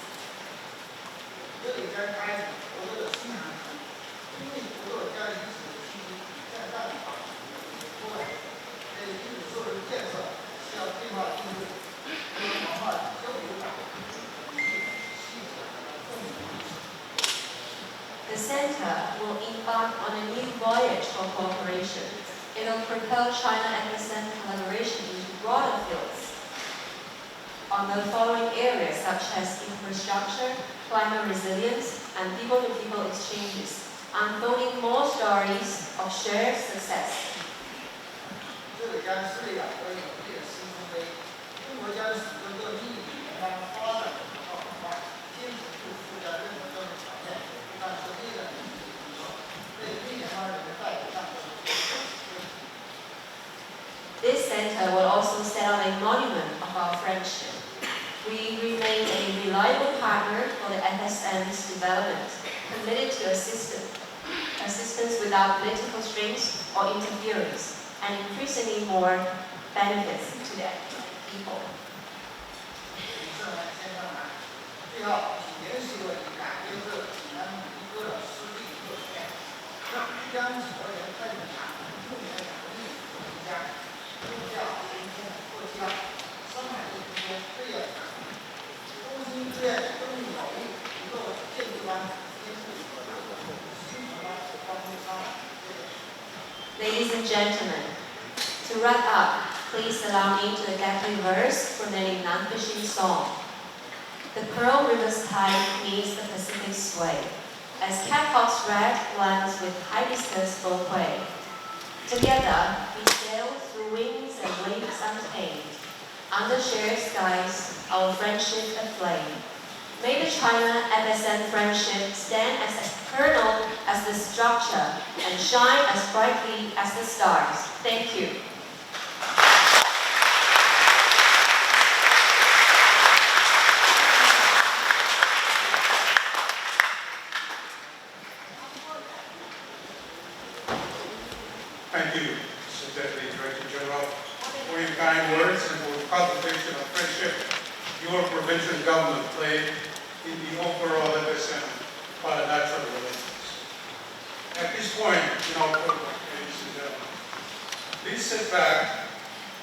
这里将开启合作的新航程，因为合作将以此的契机在大力发展国外，基础设施建设需要计划进入多元文化交流感，细致的共同意识。 The center will embark on a new voyage for cooperation. It will propel China FSM collaboration into broader fields on the following areas such as infrastructure, climate resilience, and people-to-people exchanges, unfolding more stories of shared success. 这里将是两个有力的新丰碑，中国将使这个历年的发展文化文化，坚持不附加任何政治条件，但是历来的对历年班人的带领上。 This center will also set up a monument of our friendship. We remain a reliable partner for the FSM's development, committed to assistance without political strings or interference, and increasingly more benefits to the people. 先生啊，最后严肃的感谢这济南每一个的实力特点，将所有分享重点奖励国家，助教今天的国家，300多天事业场，中心志愿生命保育机构建筑班监督新城班帮助他。 Ladies and gentlemen, to wrap up, please allow me to adapt a verse from the non-fishing song. The Pearl River's tide meets the Pacific sway, as Catbox red blends with hibiscus full quay. Together, we sail through winds and waves untamed. Under shared skies, our friendship aflame. May the China FSM friendship stand as eternal as the structure and shine as brightly as the stars. Thank you. Thank you, Mr. Deputy Director General, for your kind words and for the cultivation of friendship your provincial government played in the overall FSM bilateral relations. At this point in our program, ladies and gentlemen, please sit back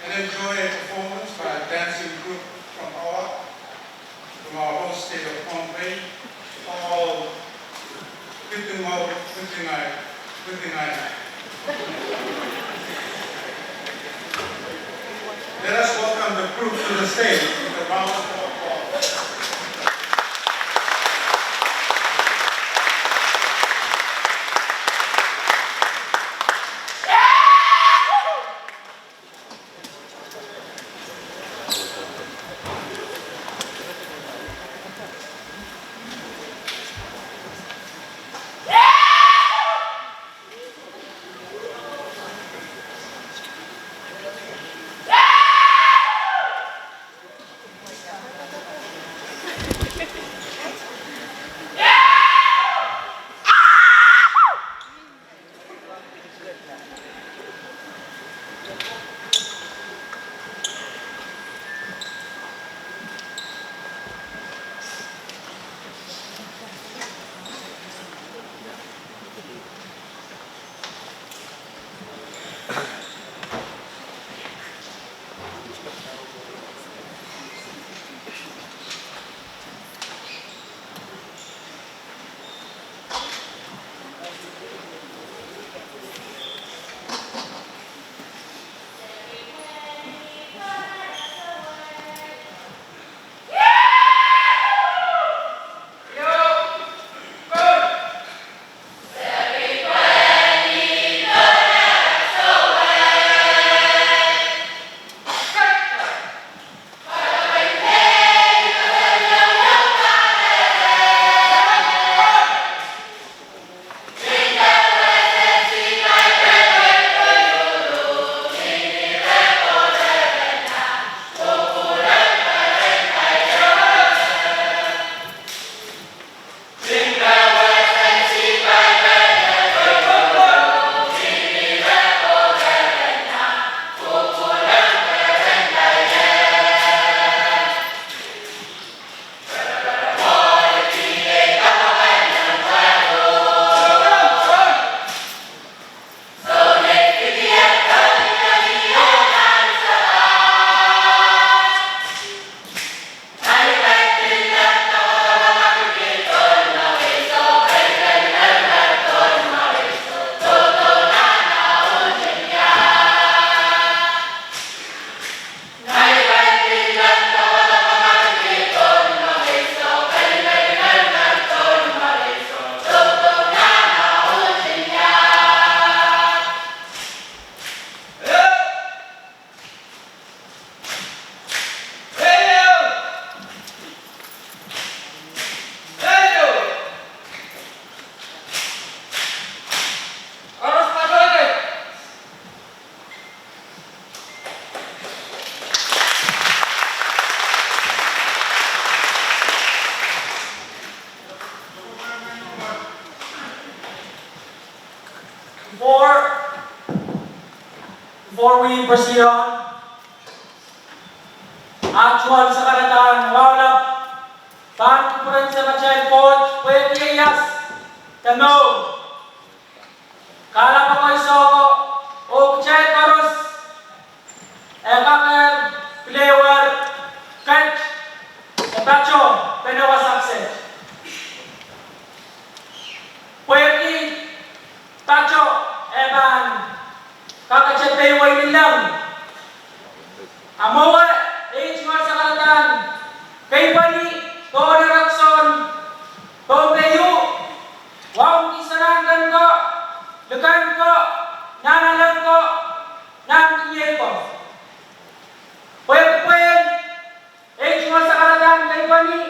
and enjoy a performance by a dancing group from our host state of Pohnpei, all 59. Let us welcome the group to the stage with a round of applause. before we proceed on, actual sa karatan, wala pan kukuran sa machay coach, pwede iyas, kano, kala pa ko isoko, o chay koros, kakar, player, coach, kacho, penawa success. Pwede, tacho, eban, kakachay payway nilang, amoy, age nga sa karatan, kay pani, Tony Rakson, Tombeyu, wang isarangan ko, lukan ko, nanalan ko, nangiye ko. Pwede, age nga sa karatan, kay pani,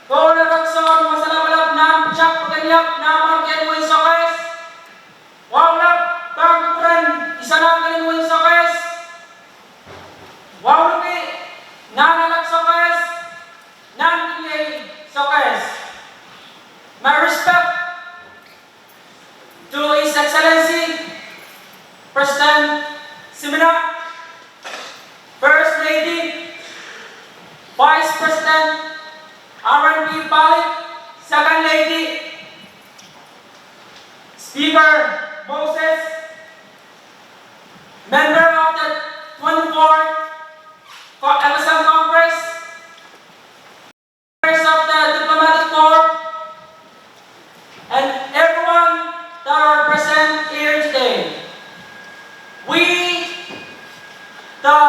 Tony Rakson, masalabalap na tsak paganyak na market mo sa kes, wang lap, pagkukuran, isarangan mo sa kes, wang lupi, nanalak sa kes, non-PA Soccer. My respect to His Excellency President Simina, First Lady, Vice President R&B Balik, Second Lady, Speaker Moses, member of the 24th Emerson Congress, of the diplomatic corps, and everyone that are present here today. We, the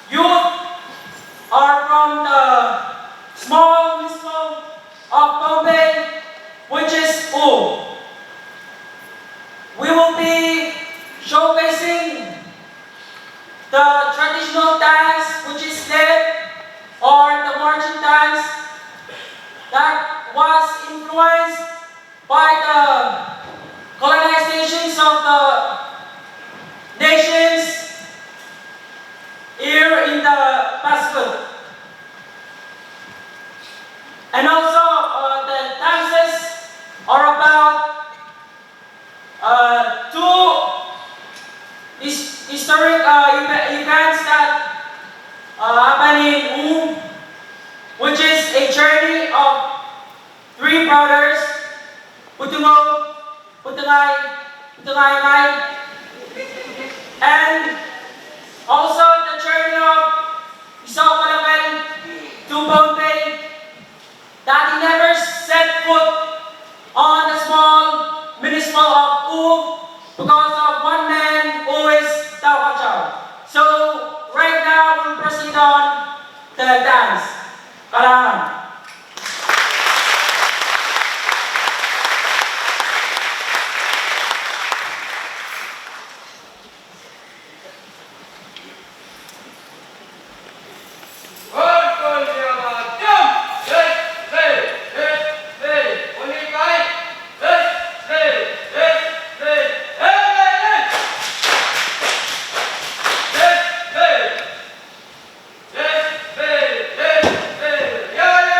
youth, are from the small municipal of Bombay, which is U. We will be showcasing the traditional dance, which is led, or the marching dance, that was influenced by the colonizations of the nations here in the Pacific. And also the dances are about two historic events that happened in U, which is a journey of three brothers, Putungo, Putungay, and also the journey of Isao Kalakal to Bombay, that he never set foot on the small municipal of U because of one man who is Tao Kachao. So right now we'll proceed on the dance. Kalangan. Yeah!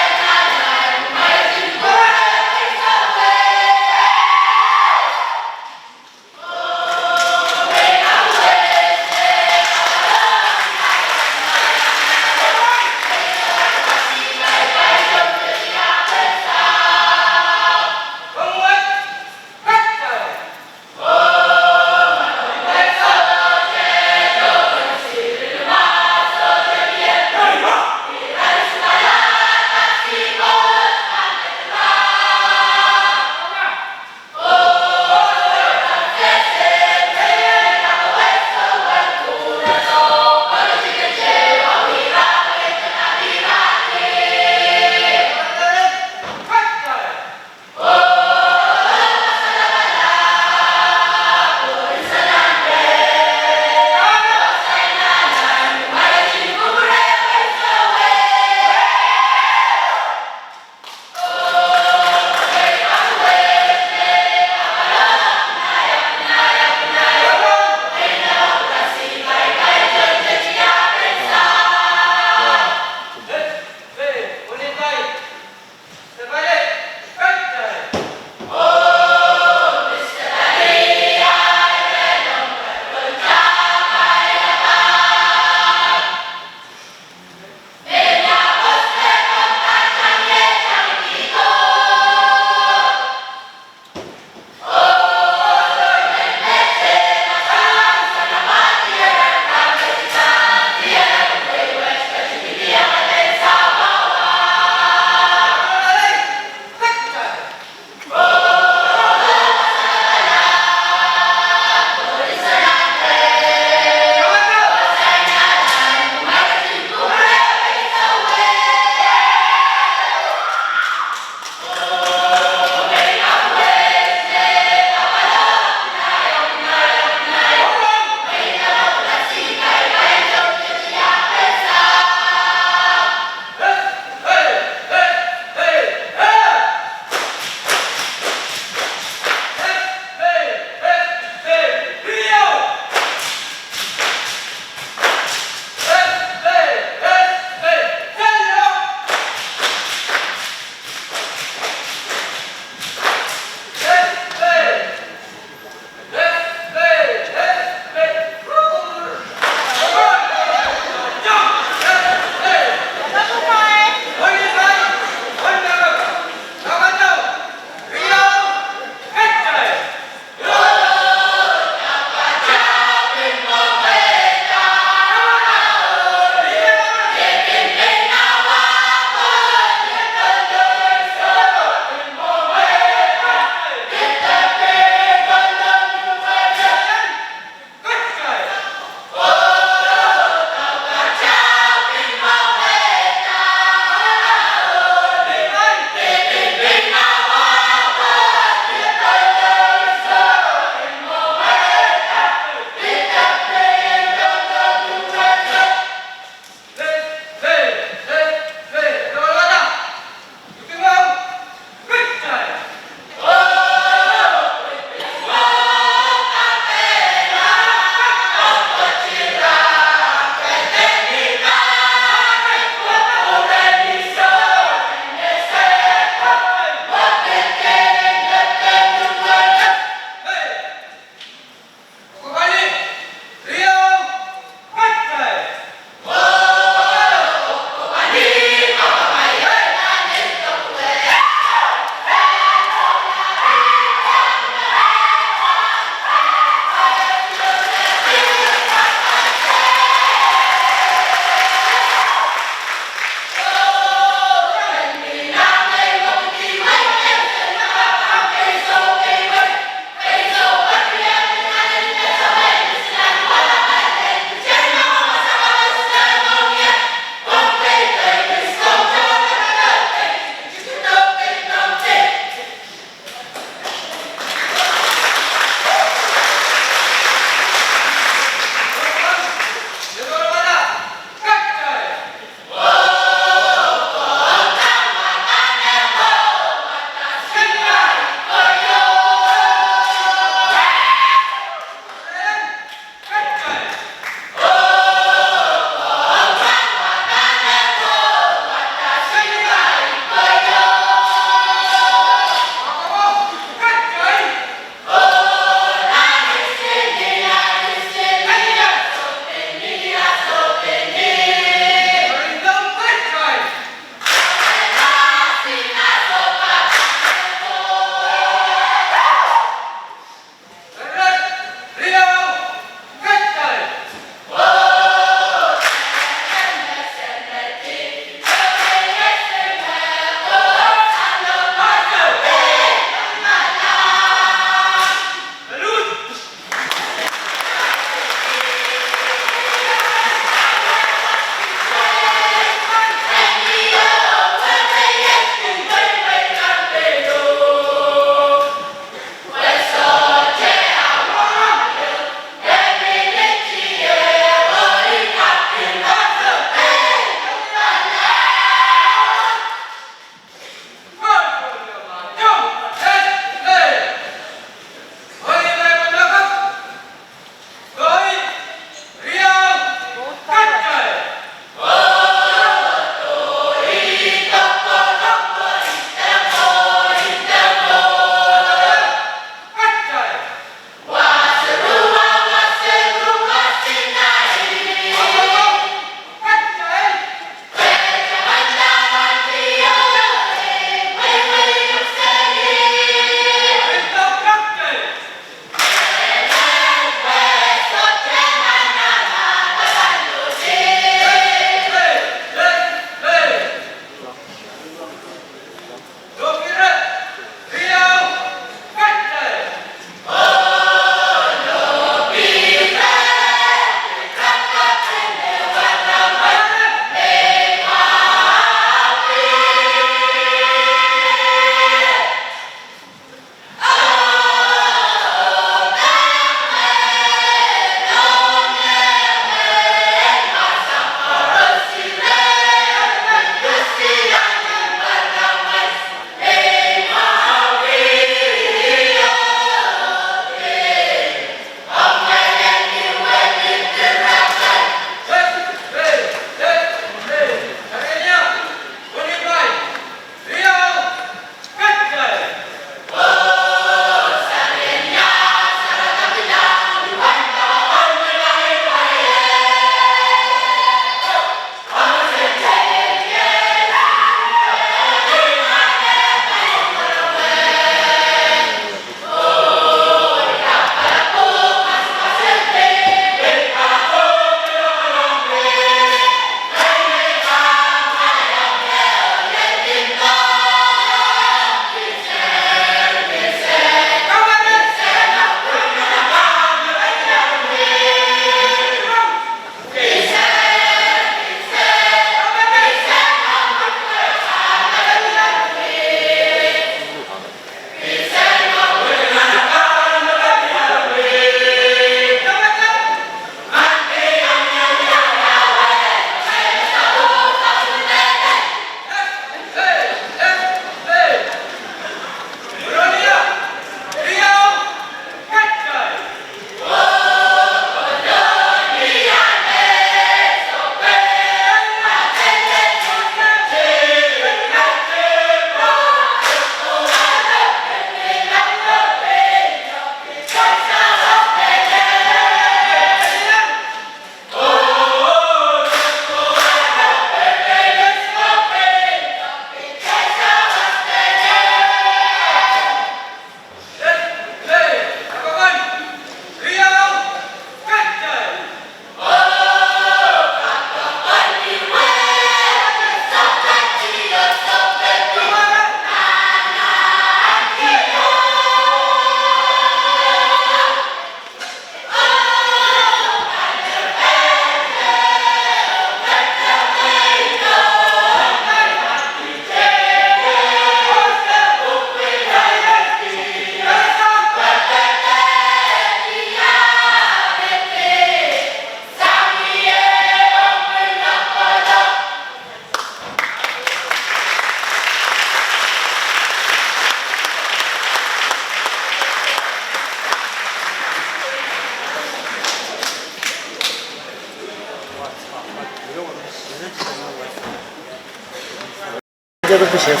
这都不写死。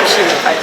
是太久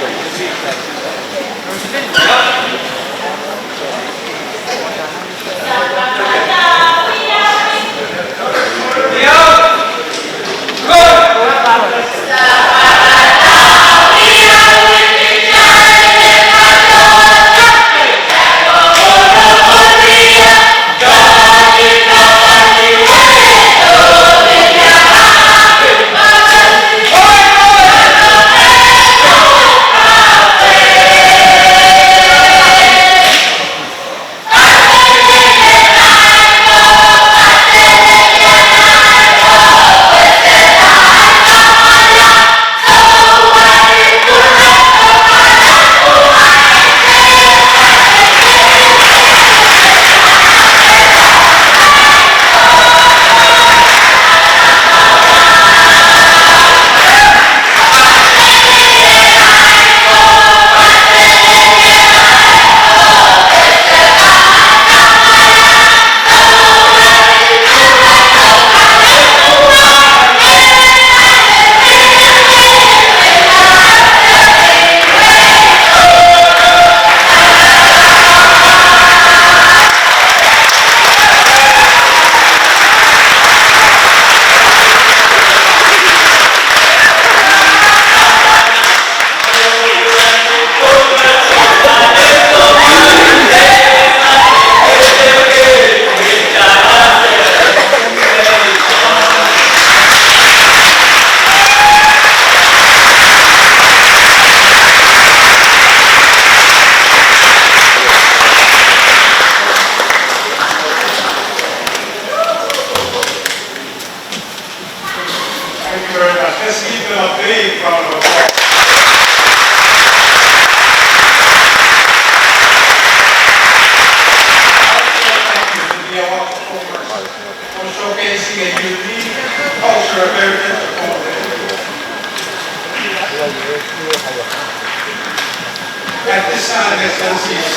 At this time, Excellencies,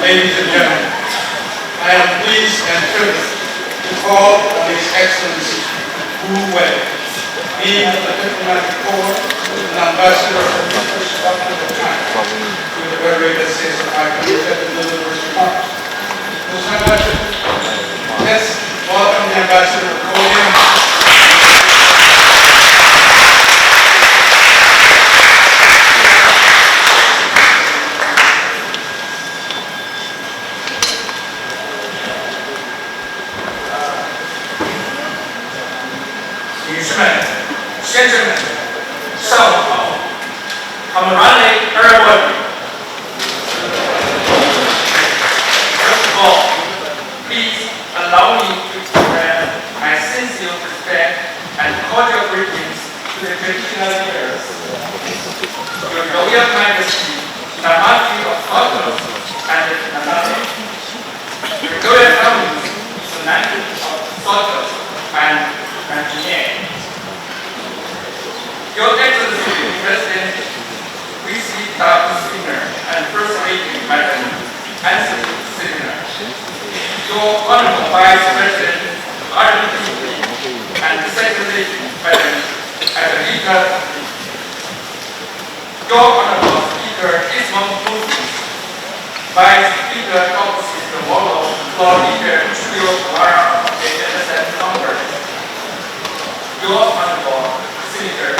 ladies and gentlemen, I am pleased and privileged to call on His Excellency Wu Wei, Dean of the Diplomatic Corps and Ambassador of the People's Republic of China, to the Federated States of America and the University of Mars. It was my pleasure. Let's welcome the Ambassador to the podium. Gentlemen, 上午好 Camarade everybody. First of all, please allow me to express my sincere respect and cordial greetings to the traditional leaders, Your Royal Majesty, the Marquis of Sussex and the Nanaki, the Royal Families, the Marquis of Sussex and Virginia. Your Excellency, President, VC Dr. Singer, and First Lady, Madam Anthony Singer, Your Honorable Vice President, RDP, and Second Lady, Madam Adelita, Your Honorable Speaker, Ismond Moses, Vice Speaker, Dr. Sister Molo, Lord Leader, Julio Guevara of the NSF Congress, Your Honorable Senator,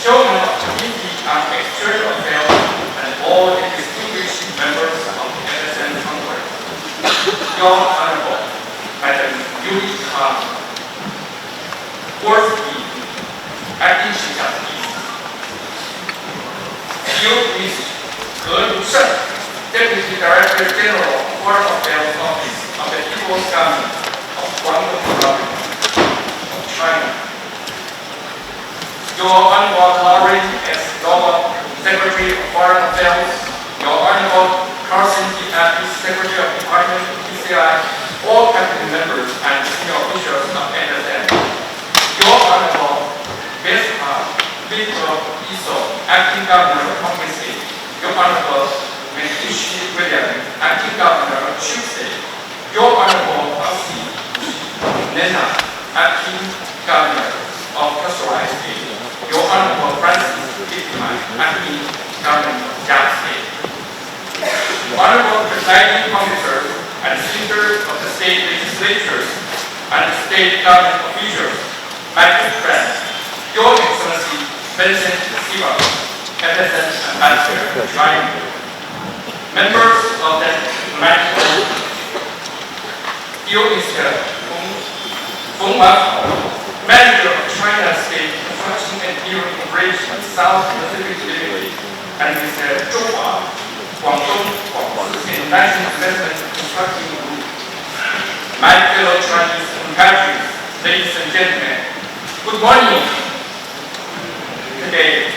Chairman of the Committee on External Affairs, and all the distinguished members of the NSN Congress, Your Honorable Madam Yuri Khan, Fourth Dean, Acting Chief Justice, Field Miss Ge Dusheng, Deputy Director General of Foreign Affairs Office of the People's Government of Guangdong Province of China. Your Honorable Lauren S. Global Secretary of Foreign Affairs, Your Honorable Carson T. Appy, Secretary of Department of PCI, all cabinet members and senior officials of NSM. Your Honorable Victor Iso, Acting Governor of Hong State. Your Honorable Mendishi William, Acting Governor of Chu State. Your Honorable Elsie Nena, acting governor of Kasawai State, Your Honorable Francis Whitman, acting governor of Yap State, Honorable presiding officers and speakers of the state legislatures and state government officials, my good friends, Your Excellency Vincent Siva, FSN Ambassador to China, members of the diplomatic corps, Your Mr. Feng Wanhao, Manager of China State Construction and Engineering Corporation South Pacific Division, and Mr. Zhou Hua, Guangdong International Investment Construction Group. My fellow Chinese compatriots, ladies and gentlemen, good morning. Today,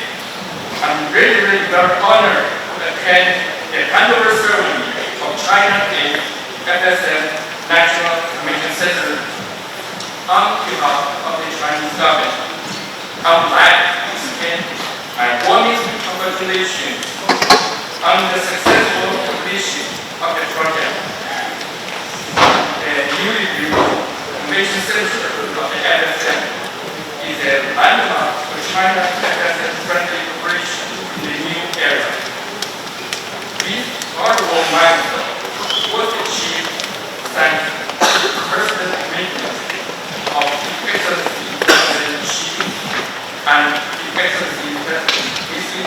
I'm really very honored to attend the handover ceremony of China Day FSM National Convention Center. On behalf of the Chinese government, I would like to extend my warmest congratulations on the successful completion of the project. The newly built Convention Center of the FSM is a landmark for China FSM friendly cooperation in the new era. This honorable milestone was achieved thanks to the personal commitment of His Excellency President Xi and His Excellency President Xi,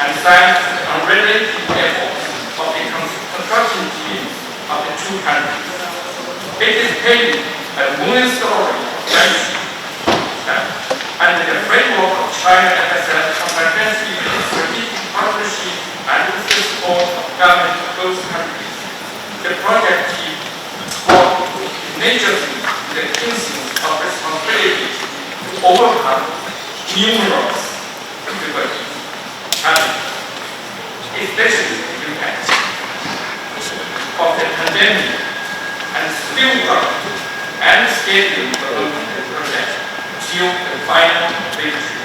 and thanks to the unrelenting efforts of the construction teams of the two countries. It is painting a moving story of friendship and in the framework of China FSM comprehensive strategic partnership and with the support of government of both countries. The project team worked tenaciously with the instance of responsibility to overcome numerous difficulties, especially the impact of the pandemic and still work and scheduling the project till the final victory.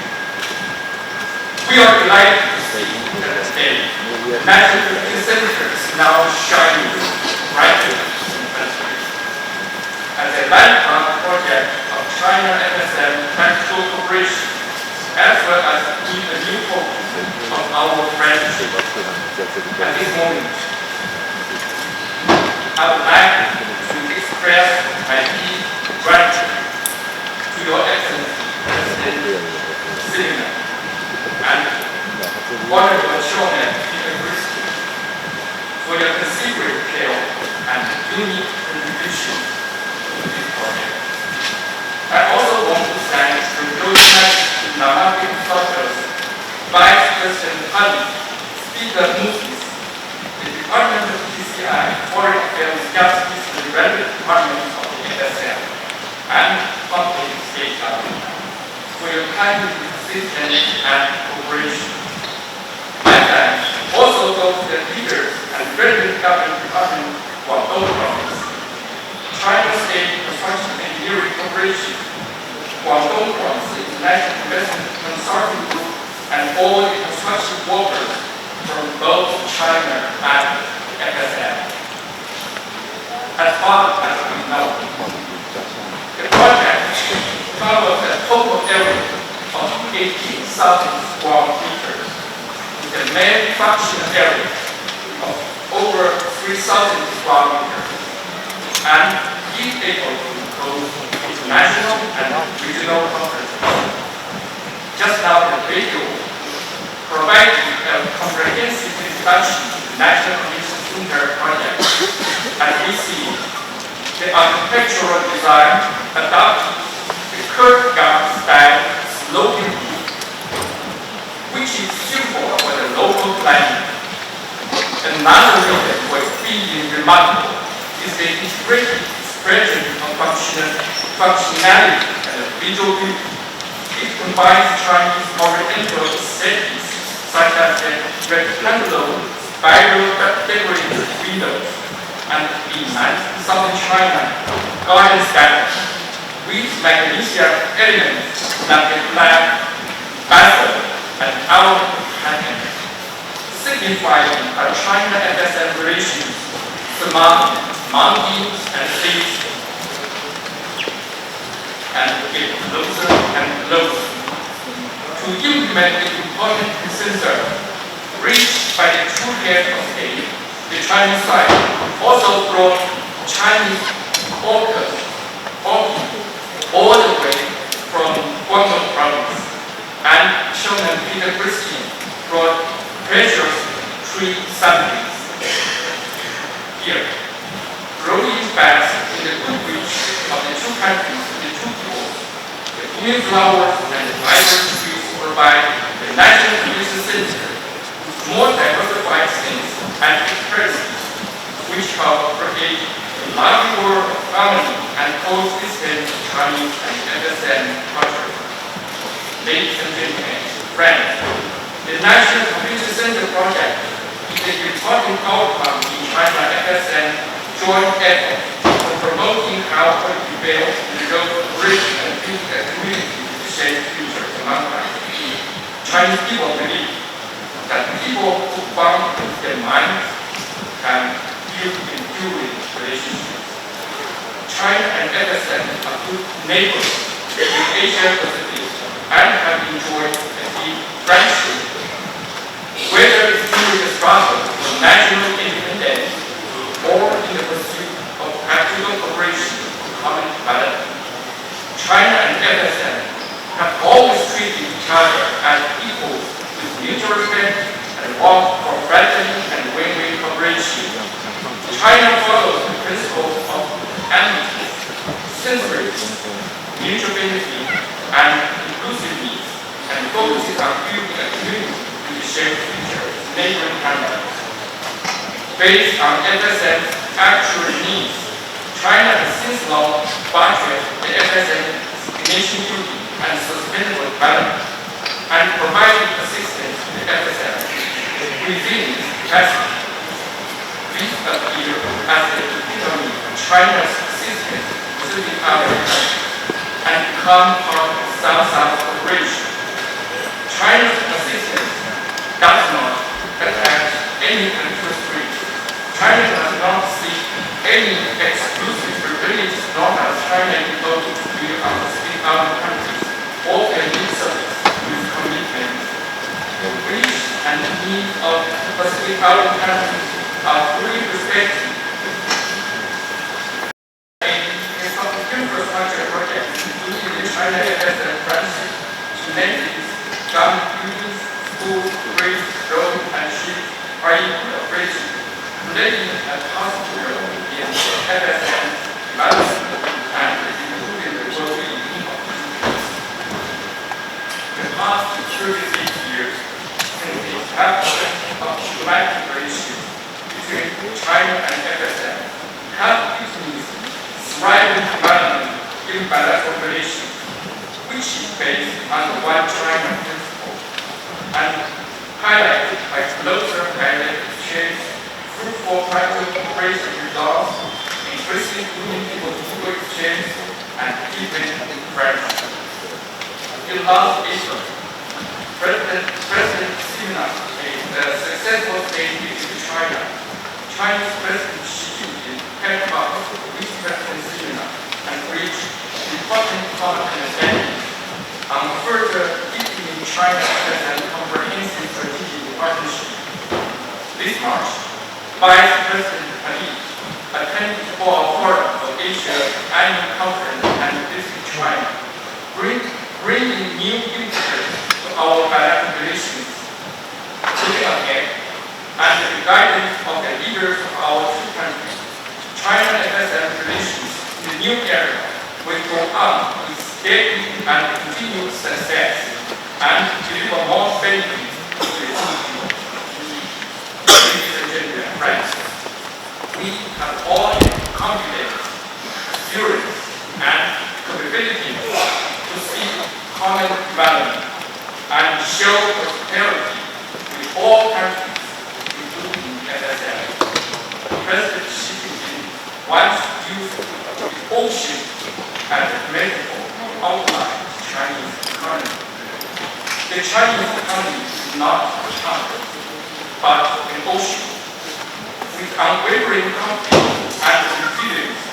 We are delighted to see that today, the National Center is now shining brightly in country as a landmark project of China FSM practical cooperation, as well as in a new focus of our friendship. At this moment, I would like to express my deep gratitude to Your Excellency President Xi and Honorable Chairman for your considerate care and unique contribution to this project. I also want to thank the Royal Namabian Doctors, Vice President Ali, Speaker Mufis, the Department of PCI, Foreign Affairs, Justice, and the relevant departments of the FSM, and public state government for your kindly assistance and cooperation. My thanks also go to the leaders and relevant government departments of Guangdong Province, China State Construction Engineering Corporation, Guangdong Province International Investment Consortium Group, and all the construction workers from both China and FSM. As far as we know, the project covers a total area of 18,000 square meters, with a main functional area of over 3,000 square meters, and is able to host international and regional conferences. Just now, the video provided a comprehensive introduction to the National Convention Center project, and we see the architectural design adopted the curved gap style sloping roof, which is suitable for the local climate. Another reason for its being remarkable is the integrated expression of functionality and visual beauty. It combines Chinese Oriental aesthetics such as the rectangular spiral decorated windows and in southern China garden style with magnesium elements like the flag, basil, and owl pattern, signifying a China FSM relations among mountains and seas. get closer and closer to implement the important consensus reached by the two heads of state. The Chinese side also brought Chinese workers all the way from Guangdong province, and Chairman Peter Christian brought precious tree saplings. Here, growing fast in the goodwill of the two countries, the two peoples, the blooming flowers and the vibrant trees provide the National Convention Center with more diversified scenes and experiences, which help create a lively world of harmony and coexistence of Chinese and FSM culture. Ladies and gentlemen, friends, the National Convention Center project is an important outcome in China FSM joint effort for promoting how to prevail in the road of rich and beautiful community to shape future among us. Chinese people believe that people who bond with their minds can build enduring relationships. China and FSM are good neighbors in Asia Pacific and have enjoyed a deep friendship. Whether it's during the struggle for national independence or in the pursuit of practical cooperation for common development, China and FSM have always treated each other as equals with mutual respect and work for friendly and win-win cooperation. China follows the principles of amity, sincerity, mutual benefit, and inclusiveness, and focuses on building a community with a shared future in neighboring countries. Based on FSM's actual needs, China has since long budgeted the FSM's nation building and sustainable development, and provided assistance to the FSM within its capacity. This appears as the epitome of China's assistance serving other countries and become part of South-South cooperation. China's assistance does not attach any country's rights. China does not seek any exclusive privileges, nor has China devoted to build up the other countries or their need service with commitment. The wish and the needs of the Pacific Island countries are fully respected. Infrastructure projects, including the China FSM friendship, amenities, government buildings, schools, bridges, roads, and ships are in good operation, playing a positive role in FSM development and improving the well-being of people. The past 36 years since the establishment of diplomatic relations between China and FSM have witnessed thriving development in bilateral relations, which is based on the One China principle and highlighted by closer direct exchange, fruitful private cooperation results, increasing human people-to-people exchange, and deepening friendship. In last April, President Sina made a successful state visit to China. Chinese President Xi Jinping held talks with President Sina and reached important common understanding on further deepening China as a comprehensive strategic partnership. This March, Vice President Ali attended the Forum of Asia Annual Conference and visited China, bringing new impetus to our bilateral relations. Looking ahead, under the guidance of the leaders of our two countries, China and FSM relations in the new era will go on with steady and continued success and deliver more benefits to the people. Ladies and gentlemen, friends, we have all confidence, assurance, and capability to seek common development and show prosperity with all countries, including FSM. President Xi Jinping once used the ocean as a metaphor to outline the Chinese economy. The Chinese economy is not a pond, but an ocean. With unwavering confidence and resilience,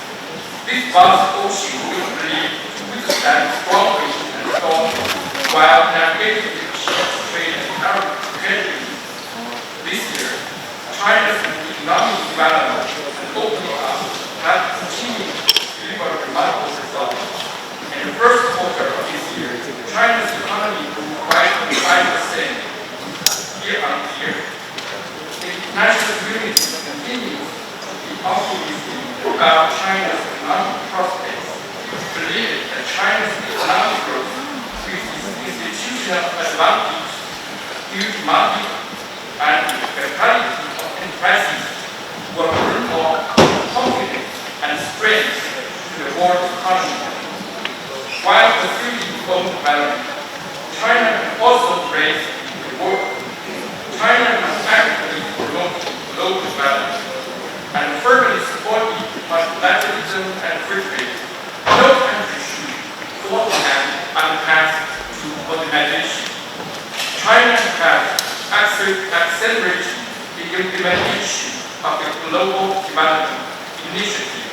this vast ocean will believe we to stand strongly and strong while navigating the trade and economic headwinds. This year, China's economic development and opening up have continued to deliver remarkable results. In the first quarter of this year, China's economy grew 5.5% year-on-year. The international community continues to be optimistic about China's economic prospects, believing that China's economic growth, with its institutional advantage, huge market, and the capacity of enterprises, will bring more confidence and strength to the world economy. While pursuing its own development, China can also raise the world. China must actively promote global development and firmly support multilateralism and free trade. No country should fall behind on the path to modernization. China has accelerated the implementation of the Global Development Initiative,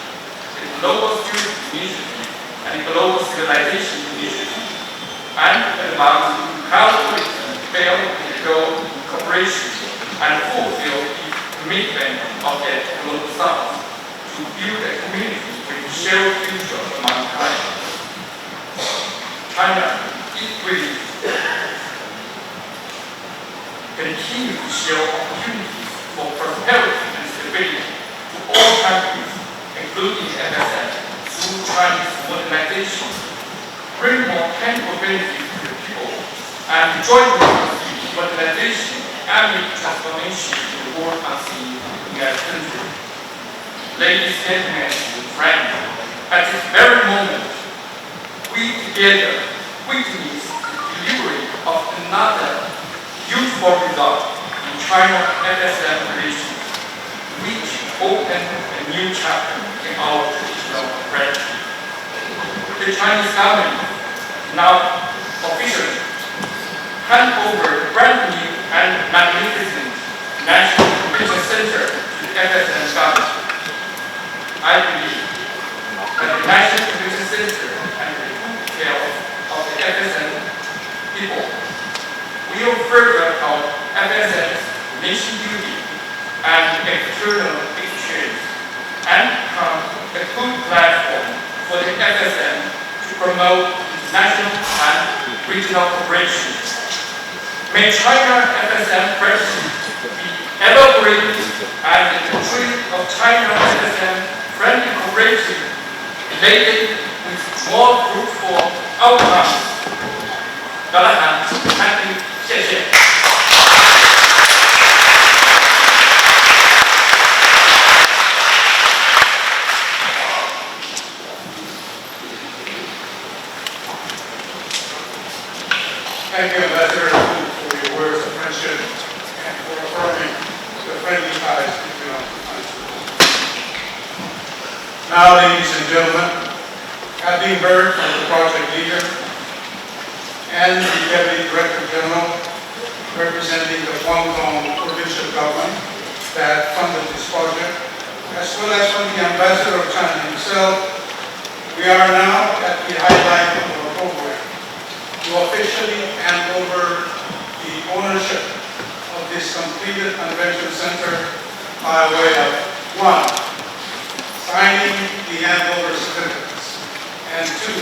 the Global Security Initiative, and the Global Civilization Initiative, and advanced how to fail to go cooperation and fulfill the commitment of the Global South to build a community with shared future among China. China equally continue to share opportunities for prosperity and stability to all countries, including FSM, through Chinese modernization, bring more tangible benefits to the people, and jointly pursue modernization and transformation in the world and see in our country. Ladies, gentlemen, and friends, at this very moment, we together witness the delivery of another useful result in China-FSM relations, which opened a new chapter in our traditional friendship. The Chinese government now officially hand over the brand new and magnificent National Provincial Center to the FSM government. I believe that the National Provincial Center and the good care of the FSM people will further help FSM's nation building and external exchange and become a good platform for the FSM to promote international and regional cooperation. May China FSM friendship be ever great and the country of China FSM friendly cooperation related with more fruitful outcomes. 德拉罕，安迪，谢谢。Thank you, Ambassador, for your words of friendship and for affirming the friendly ties between our two countries. Now, ladies and gentlemen, having heard from the project leader and the Deputy Director General representing the Guangdong Provincial Government that funded this project, as well as from the Ambassador of China himself, we are now at the highlight of our program to officially hand over the ownership of this completed convention center by way of 1, signing the handover certificates, and 2,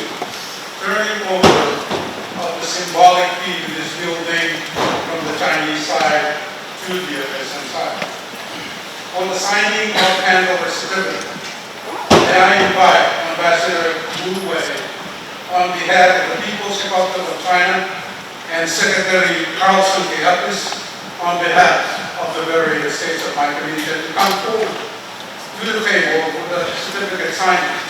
turning over of the symbolic key to this building from the Chinese side to the FSM side. For the signing of handover certificate, may I invite Ambassador Wu Wei on behalf of the People's Republic of China and Secretary Carlson Keapis on behalf of the various states of my commission to come forward to the table for the certificate signing,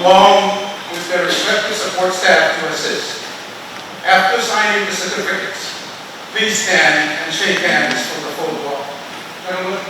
along with their respective support staff to assist. After signing the certificates, please stand and shake hands for the photo. Gentlemen.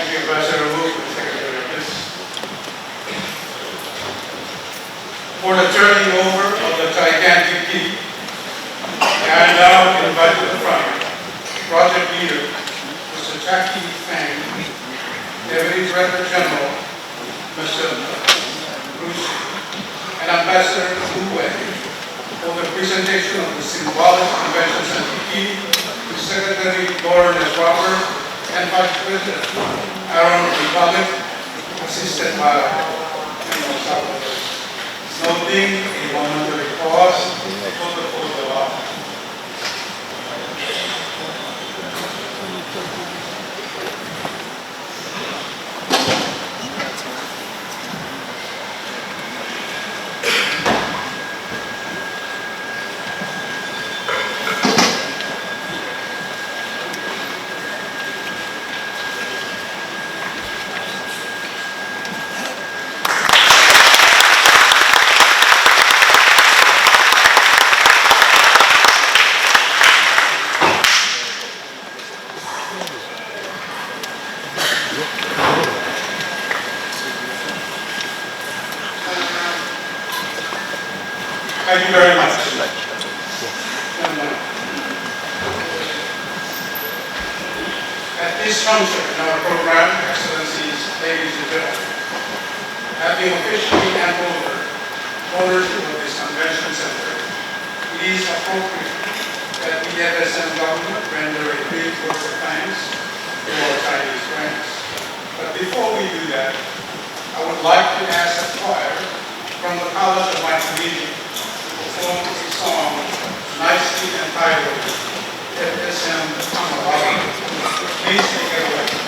Thank you, Ambassador Wu, and Secretary Bliss. For the turning over of the gigantic key, I now invite to the front Project Leader, Mr. Jackie Fang, Deputy Director General, Mr. Bruce, and Ambassador Wu Wei, for the presentation of the symbolic convention center key to Secretary Lauren S. Robert and Vice President Aaron Republic, assisted by General Salvador. Noting a momentary pause for the photo op. Thank you very much. At this juncture in our program, Excellencies, ladies and gentlemen, having officially handed over ownership of this convention center, it is appropriate that the FSM government render a brief word of thanks to our Chinese friends. But before we do that, I would like to ask the choir from the College of Micronesia perform a song nicely entitled FSM Kamalawa. Please take it away.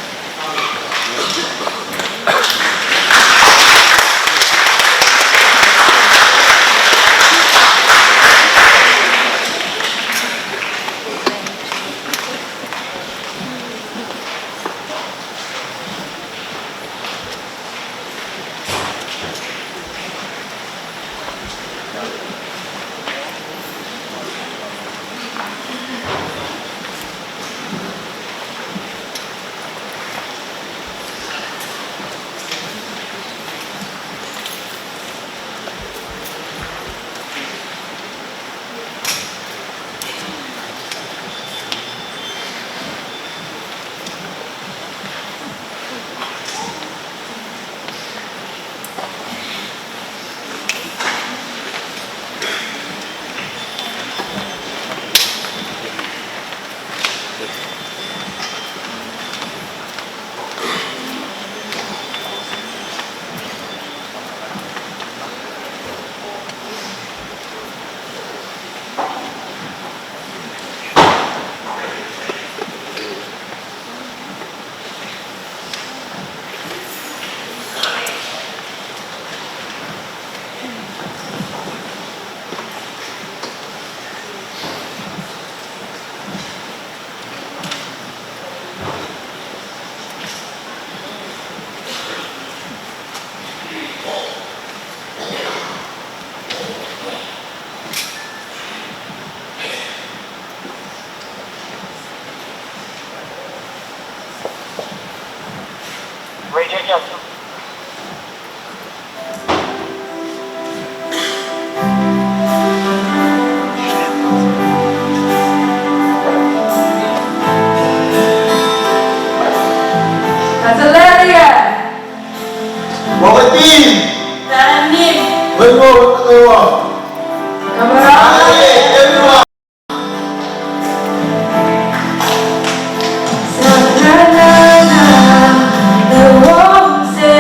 The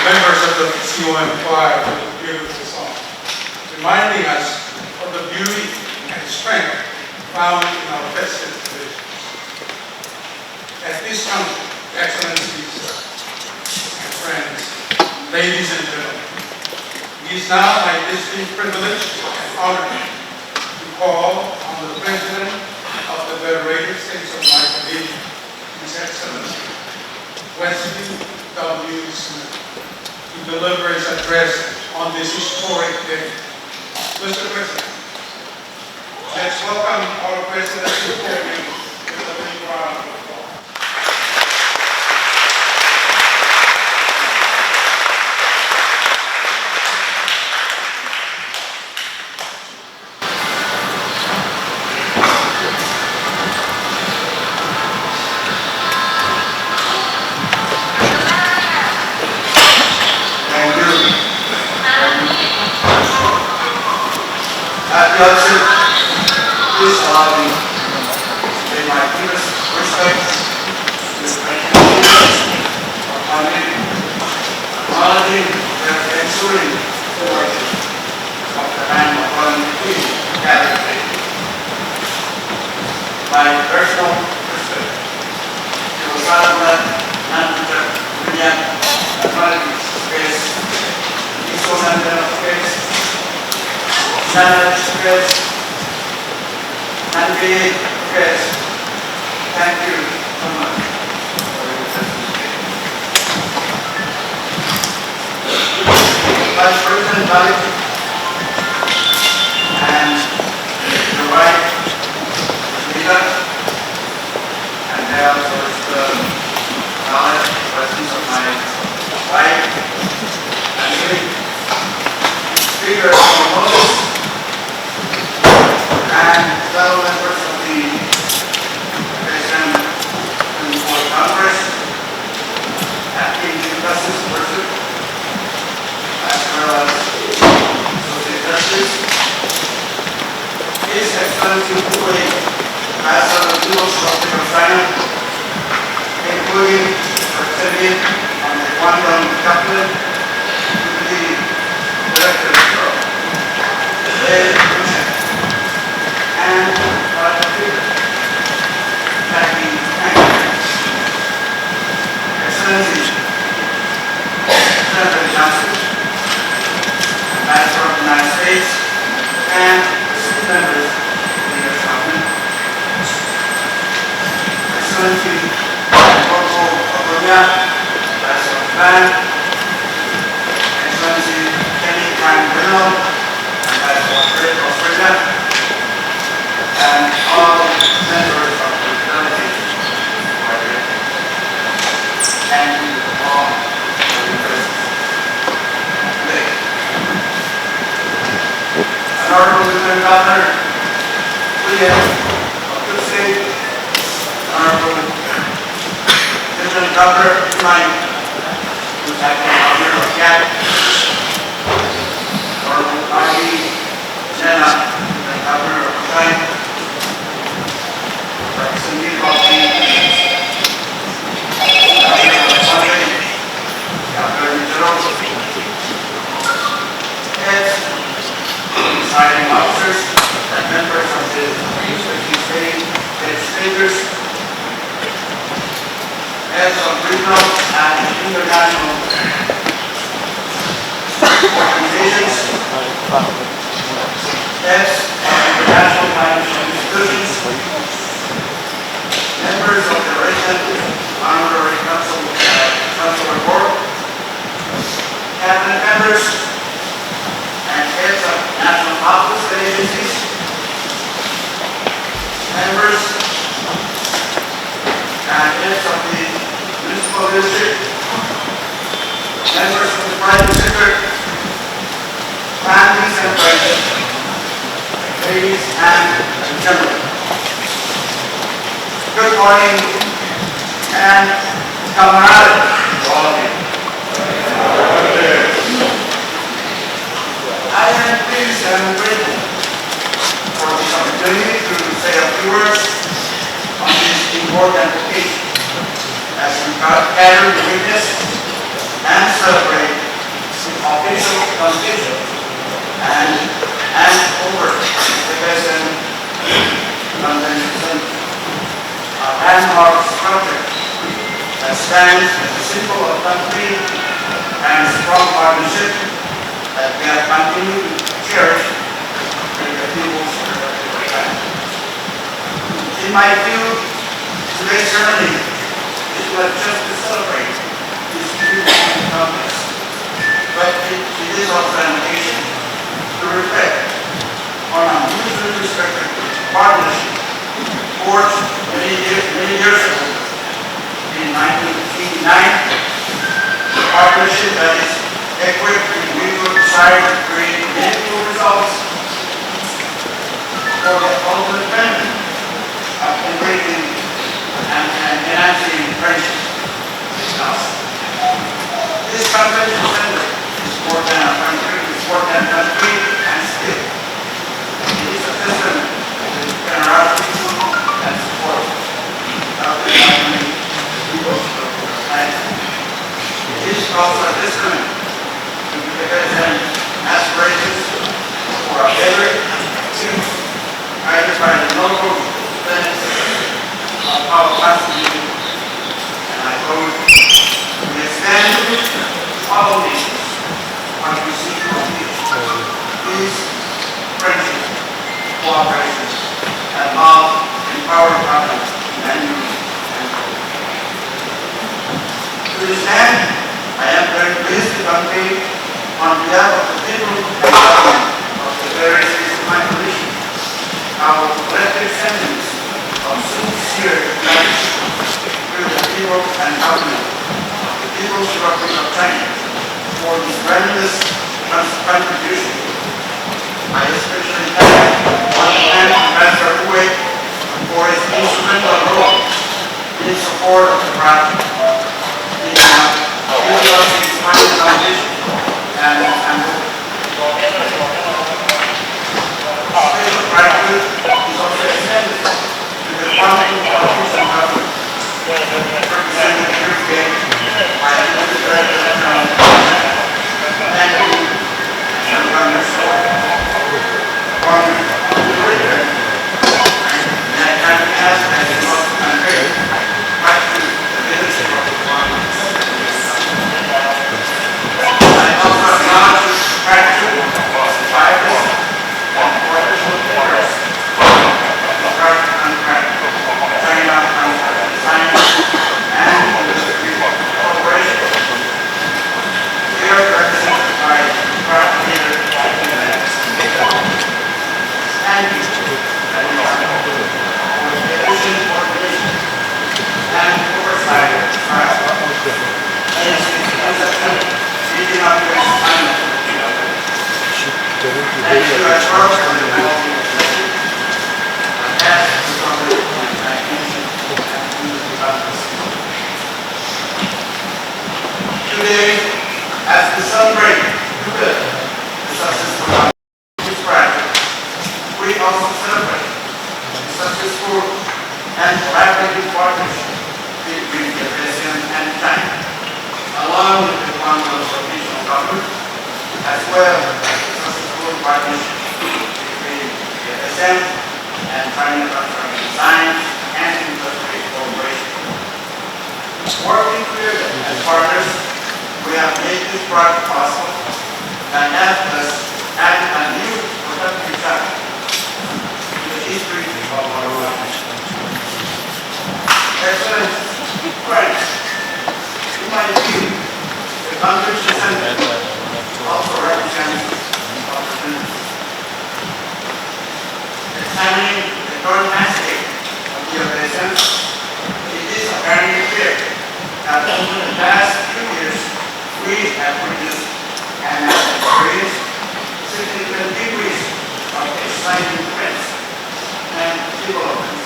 Members of the COM choir with a beautiful song, reminding us of the beauty and strength found in our festive traditions. At this juncture, Excellencies and friends, ladies and gentlemen, it is now my distinct privilege and honor to call on the President of the Federated States of my Committee, His Excellency Wesley W. Smith, to deliver his address on this historic day. Mr. President, let's welcome our President to the podium with a big round of applause. At the outset, please allow me to pay my deepest respects to the President of our meeting, acknowledging their ensuring stewardship of the land of our Queen gathered today. My personal respect to Osama Nantuja William Atlantis case, Iso Mandela case, Challenge Press, NBA Press, thank you so much for your participation. Vice President Malik and your wife, Rita, and there also is the knowledge and presence of my wife, and giving speakers from Moses, and fellow members of the President for Congress, acting justice person, as well as Associate Justice, His Excellency Hui, Master of the People's Republic of China, including Representative on the Guangdong Capital, to the Director General, and Excellency Senator Johnson, Ambassador of the United States, and esteemed members of the U.S. government, Excellency Corporal Ogonia, Ambassador of Japan, Excellency Kenny Prime Colonel, Ambassador of Australia, and all members of the delegation who are here. Thank you all for your presence today. Honorable Lieutenant Governor William of the State Governor of China, who's acting Governor of Gap, Honorable Ivy Jenna, the Governor of China, Representative of the Governor of Sunday, Governor General, heads, deciding officers, and members of the state legislators, heads of regional and international organizations, heads of international financial institutions, members of the resident honorary council board, cabinet members, and heads of national office and agencies, members and heads of the municipal district, members of the private sector, families and friends, ladies and gentlemen. Good morning and camaraderie to all of you. I am pleased and grateful for this opportunity to say a few words on this important occasion as we gather to witness and celebrate the official completion and over the Western London Center, a landmark structure that stands as a symbol of country and strong partnership that we have continued to cherish with the people's Republic of China. In my view, today's ceremony is not just to celebrate this huge accomplishment, but it is also an occasion to reflect on a mutually respected partnership forged many years ago in 1989, a partnership that is equipped with mutual desire to create meaningful results for the ultimate benefit of enriching and enhancing friendship. This convention center is more than a country, it's more than a country and skill. It is a testament to the generosity and support of the people of China. It is also a testament to the President's aspirations for a better future, guided by the local benefits of our Constitution. And I quote, "We extend all nations on the receipt of peace, friendship, cooperation, and love, empower government and unity." To this end, I am very pleased to convey on behalf of the people of the various states of my coalition our collective sentiments of sincere gratitude to the people and government of the People's Republic of China for this tremendous contribution. I especially thank Ambassador Hui for his instrumental role in support of the project. He was inspired foundation and special gratitude is also extended to the founding politician government represented here today by the Director General. Thank you, and Governor Sword. Governor, and I can ask that you also convey gratitude to the leadership of the government. I also acknowledge gratitude to the drivers and professional leaders of the private contract, China Science and Industry Corporation. They are represented by private leader Thank you for the efficient coordination and oversight of the project. Leading up to this time. Thank you as well for the quality of session. As we covered in my attention and community governance. also celebrate the successful and collaborative partnership between the President and China, along with the provincial government, as well as the successful partnership between the SM and China Construction Science and Industry Corporation. Working together as partners, we have made this project possible and have thus added a new productive chapter to the history of our country. Excellent friends, in my view, the Convention Center also represents opportunities. Examining the current landscape of the organization, it is apparently clear that over the past few years, we have produced and have experienced significant degrees of exciting trends and developments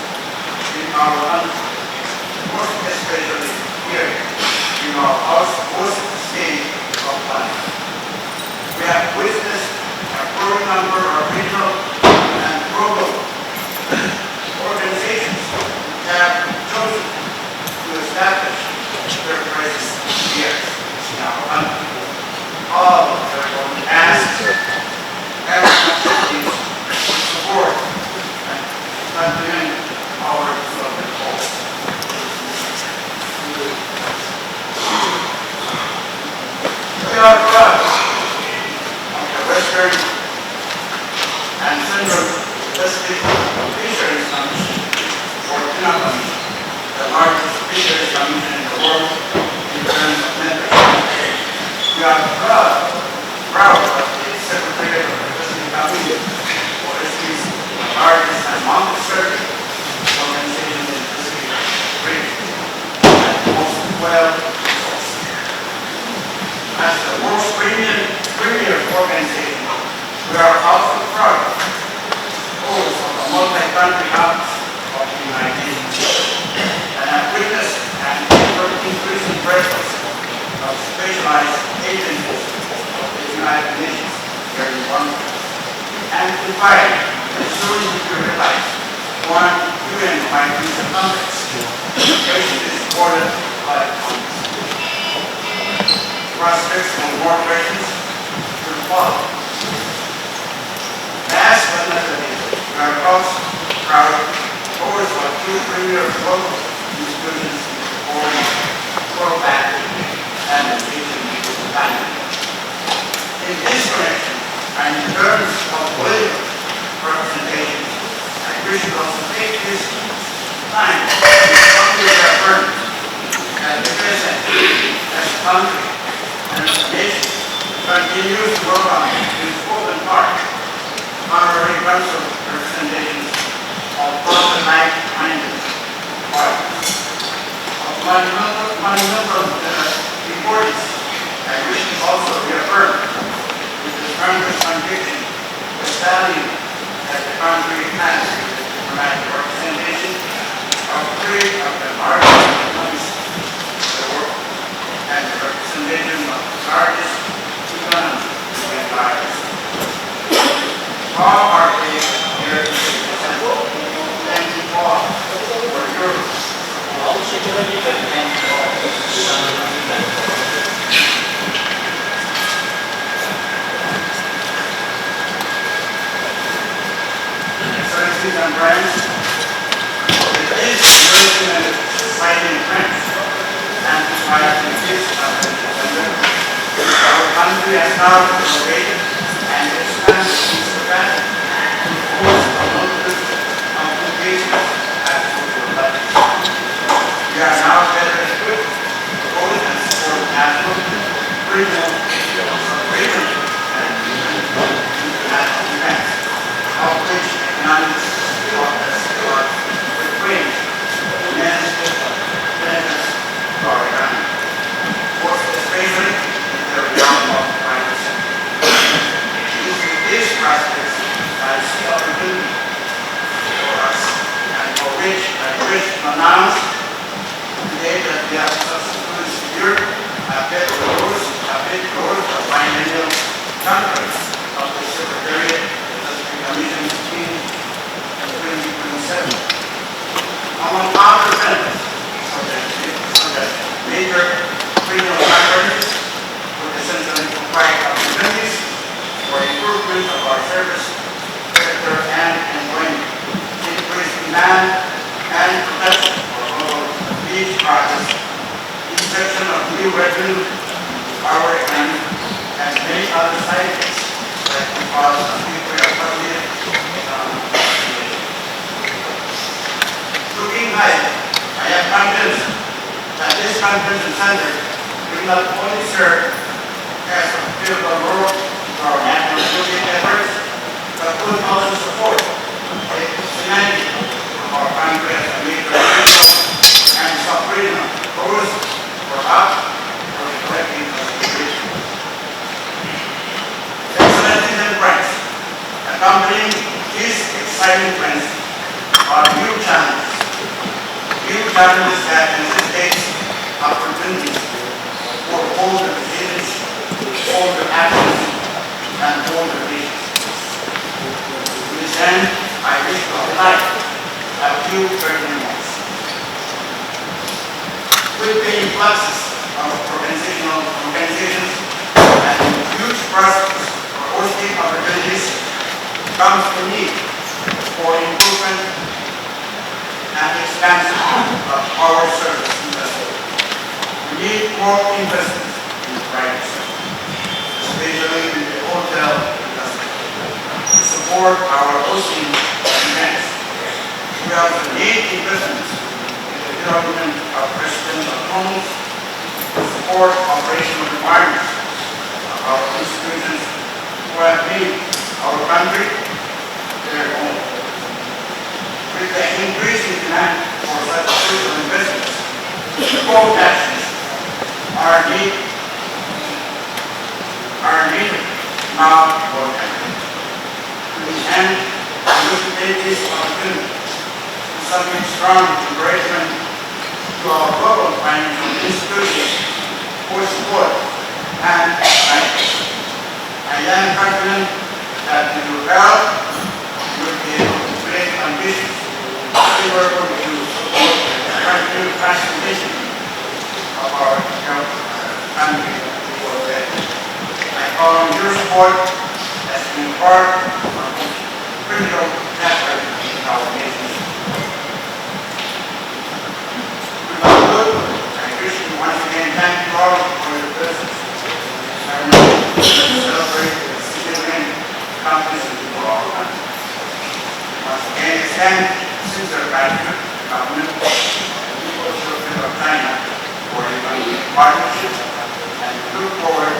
in our country, most especially here in our most stage of life. We have witnessed a growing number of regional and global organizations that have chosen to establish their presence here in our country. All of them ask every activities to support and continuing our development goals. We are proud of the Western and Central Pacific Fisheries Commission, or TINA Commission, the largest fisheries commission in the world in terms of membership. We are proud of the Secretary of the Pacific Commission, for this is the largest and longest-serving organization in the Pacific region, and most well-resourced. As the world's premier organization, we are also proud of the multi-country hubs of the United Nations, and have witnessed an ever-increasing presence of specialized agencies of the United Nations here in London, amplifying and soon to realize one UN migration complex, which is supported by Congress. Prospects for more questions will follow. Last but not least, we are also proud of our two premier global institutions in the form of World Bank and the Asian Bank. In this connection, and in terms of political representation, I wish to also take this time to strongly affirm that the President, as a country, and as a nation, continues to welcome in full and part honorary council representations of all the like-minded parties. Of monumental importance, I wish to also reaffirm with the strongest conviction the value that the country has in the diplomatic representation of three of the largest economies in the world and the representation of the largest economy in the entire world. All are here to represent. Thank you all for your Excellencies and friends, it is emerging and exciting trends amplified in this agenda. Our country has now innovated and expanded its capacity to host a multitude of engagements at social levels. We are now better equipped to host and support national, regional, and international events, of which economics are with range tremendous benefits to our economy, most especially in the realm of private sector. These prospects I see opportunity for us, and for which I wish to announce today that we have successfully secured a bid growth of biennial conference of the Secretariat of the Commission team Convention Center will not only serve as a pivotal role to our national security efforts, but will also support the humanity of our country as a major regional and sub-regional force for us for the collective consideration. Excellencies and friends, accompanying these exciting trends are new challenges that necessitate opportunities for bolder decisions, bolder actions, and bolder visions. To this end, I wish to highlight a few pertinent ones. With the influxes of organizational organizations and huge prospects for hosting opportunities comes the need for improvement and expansion of our service industry. We need more investment in the private sector, especially in the hotel industry, to support our hosting events. We also need investments in the development of residential homes to support operational requirements of our institutions who have made our country their home. With the increasing demand for such crucial investments, bold actions are needed now more than ever. To this end, I wish to take this opportunity to submit strong encouragement to our local financial institutions for support and guidance. I am confident that with your help, you will be able to create conditions to work to support the continued transformation of our country for better. I call on your support as being part of our critical effort in our nation. Without good, I wish to once again thank you all for your presence. I will celebrate the significant accomplishments for our country. Once again, extend sincere gratitude to the government and the People's Republic of China for the partnership, and we look forward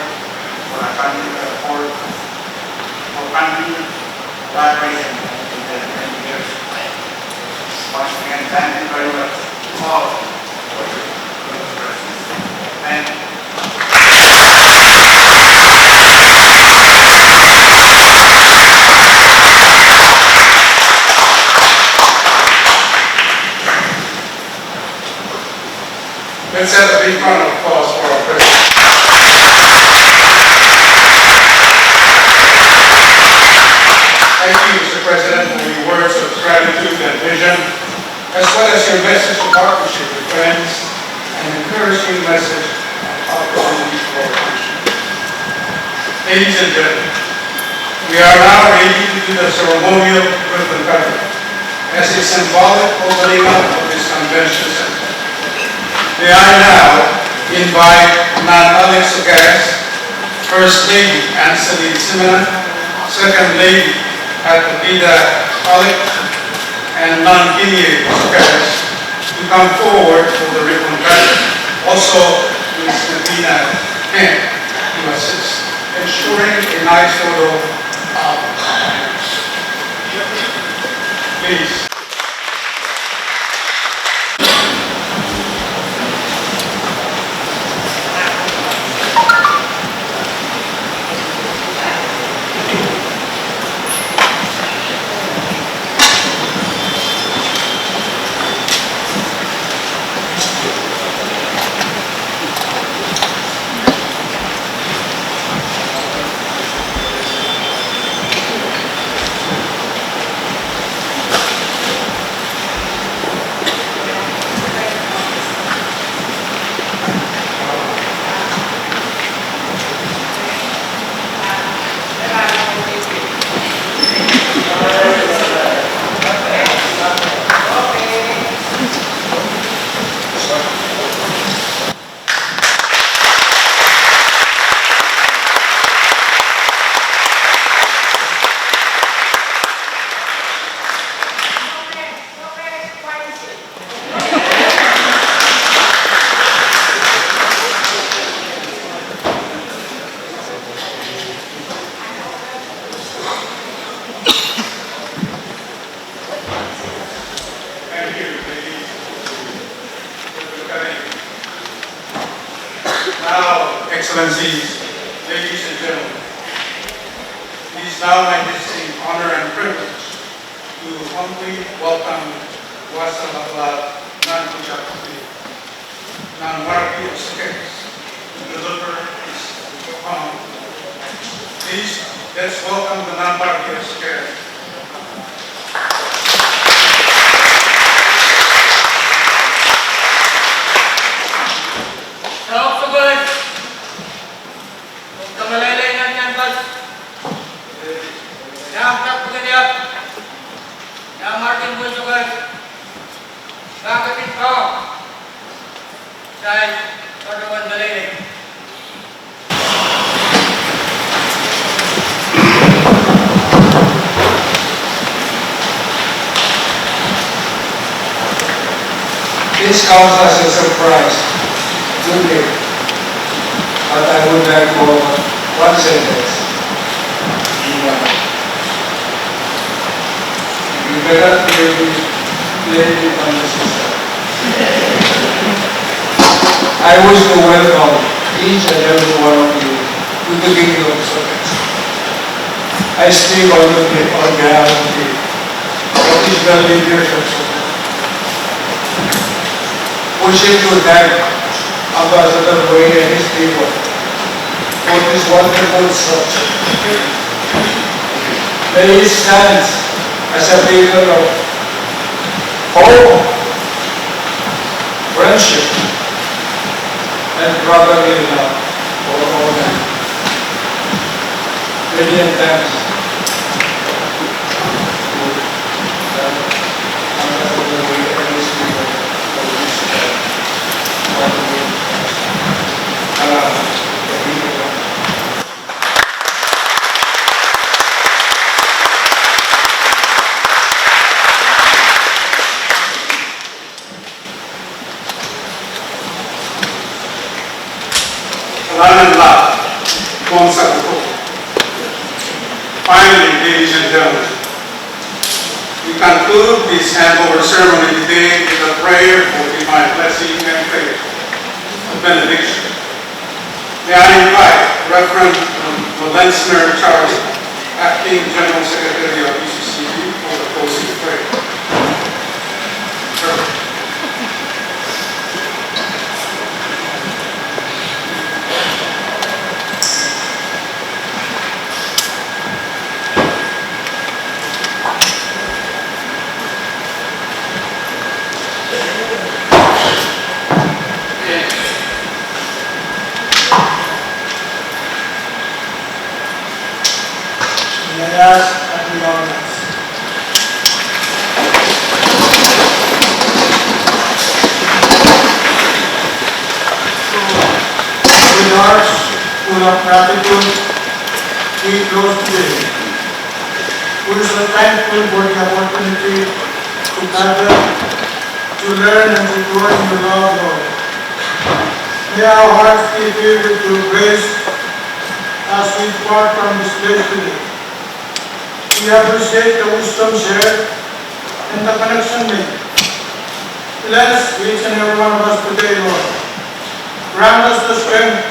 for a continued effort for continued collaboration in the coming years. Once again, thank you very much all for your presence. Thank you. Let's have a big round of applause for our president. Thank you, Mr. President, for your words of gratitude and vision, as well as your message of partnership with friends and encouraging message of opportunities for our country. Ladies and gentlemen, we are now ready to do the ceremonial ribbon cutting as a symbolic opening up of this convention center. May I now invite non-Alex guests, First Lady Anceline Simena, Second Lady Atapida Alec, and non-Guinea guests to come forward for the ribbon cutting. Also, Ms. Nabina Hen to assist, ensuring a nice photo of please. Excellencies, ladies and gentlemen, it is now my distinct honor and privilege to humbly welcome Wasalabad Nankujakuti Nanwarki Osakes to deliver his poem. Please, let's welcome the Nanwarki Osakes. Hello, so good. Kamalay ng campus. Nakakap ko ganyan. Martin mo so good. Nakakapit ko. Dahil, pagkawan malay. This comes as a surprise to me, but I would like to offer one sentence. You better really play it on the system. I wish to welcome each and every one of you to the Kingdom of Service. I speak on behalf of the traditional leaders of Service. Wishing to thank Ambassador Wayne and his people for this wonderful structure. May it stand as a beacon of hope, friendship, and brotherly love for all men. Many thanks to Ambassador Wayne and his people for this Finally, ladies and gentlemen, we conclude this handover ceremony today with a prayer for divine blessing and faith, a benediction. May I invite Reverend Valensner Charlie, Acting General Secretary of UCCB, for the closing prayer. Yes, and we all yes. With hearts full of gratitude, we close today. We are so thankful for the opportunity to gather, to learn and to grow in the law of God. May our hearts be filled with your grace as we depart from this place today. We appreciate the wisdom shared and the connection made. Bless each and every one of us today, Lord. Grant us the strength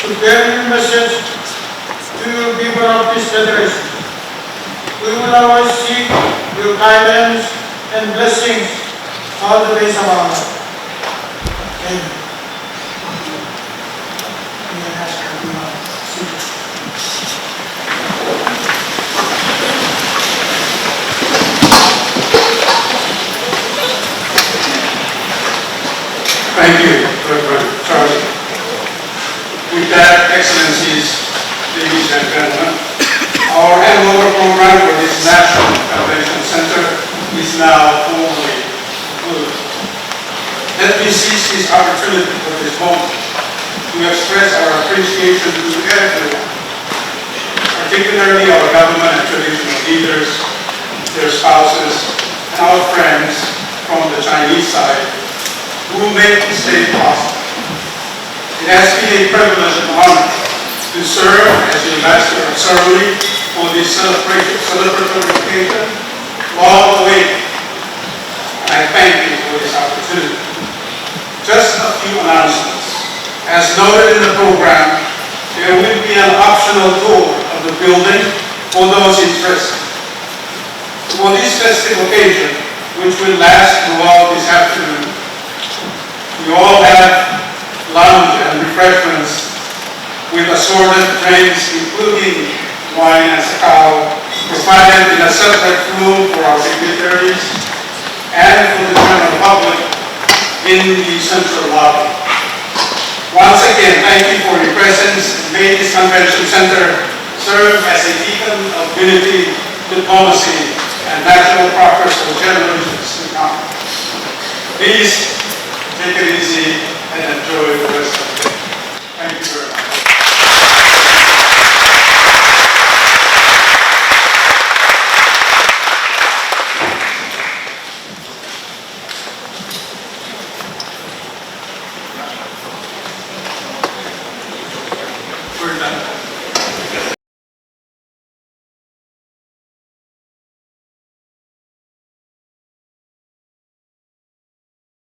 to carry your message to your people of this generation. We will always seek your guidance and blessings all the days of our life. Amen. Thank you, Reverend Charlie. With that, Excellencies, ladies and gentlemen, our handover program for this National Convention Center is now formally concluded. Let me seize this opportunity for this moment to express our appreciation to everyone, particularly our government and traditional leaders, their spouses, and our friends from the Chinese side who make this day possible. It has been a privilege and honor to serve as your master of ceremony for this celebratory occasion long awaited. And I thank you for this opportunity. Just a few announcements. As noted in the program, there will be an optional tour of the building for those interested. For this festive occasion, which will last throughout this afternoon, we all have lounge and refreshments with assorted drinks, including wine and cacao, provided in a separate room for our dignitaries and for the general public in the central lobby. Once again, thank you for your presence, and may this convention center serve as a beacon of unity, diplomacy, and national progress for generations to come. Please take it easy and enjoy the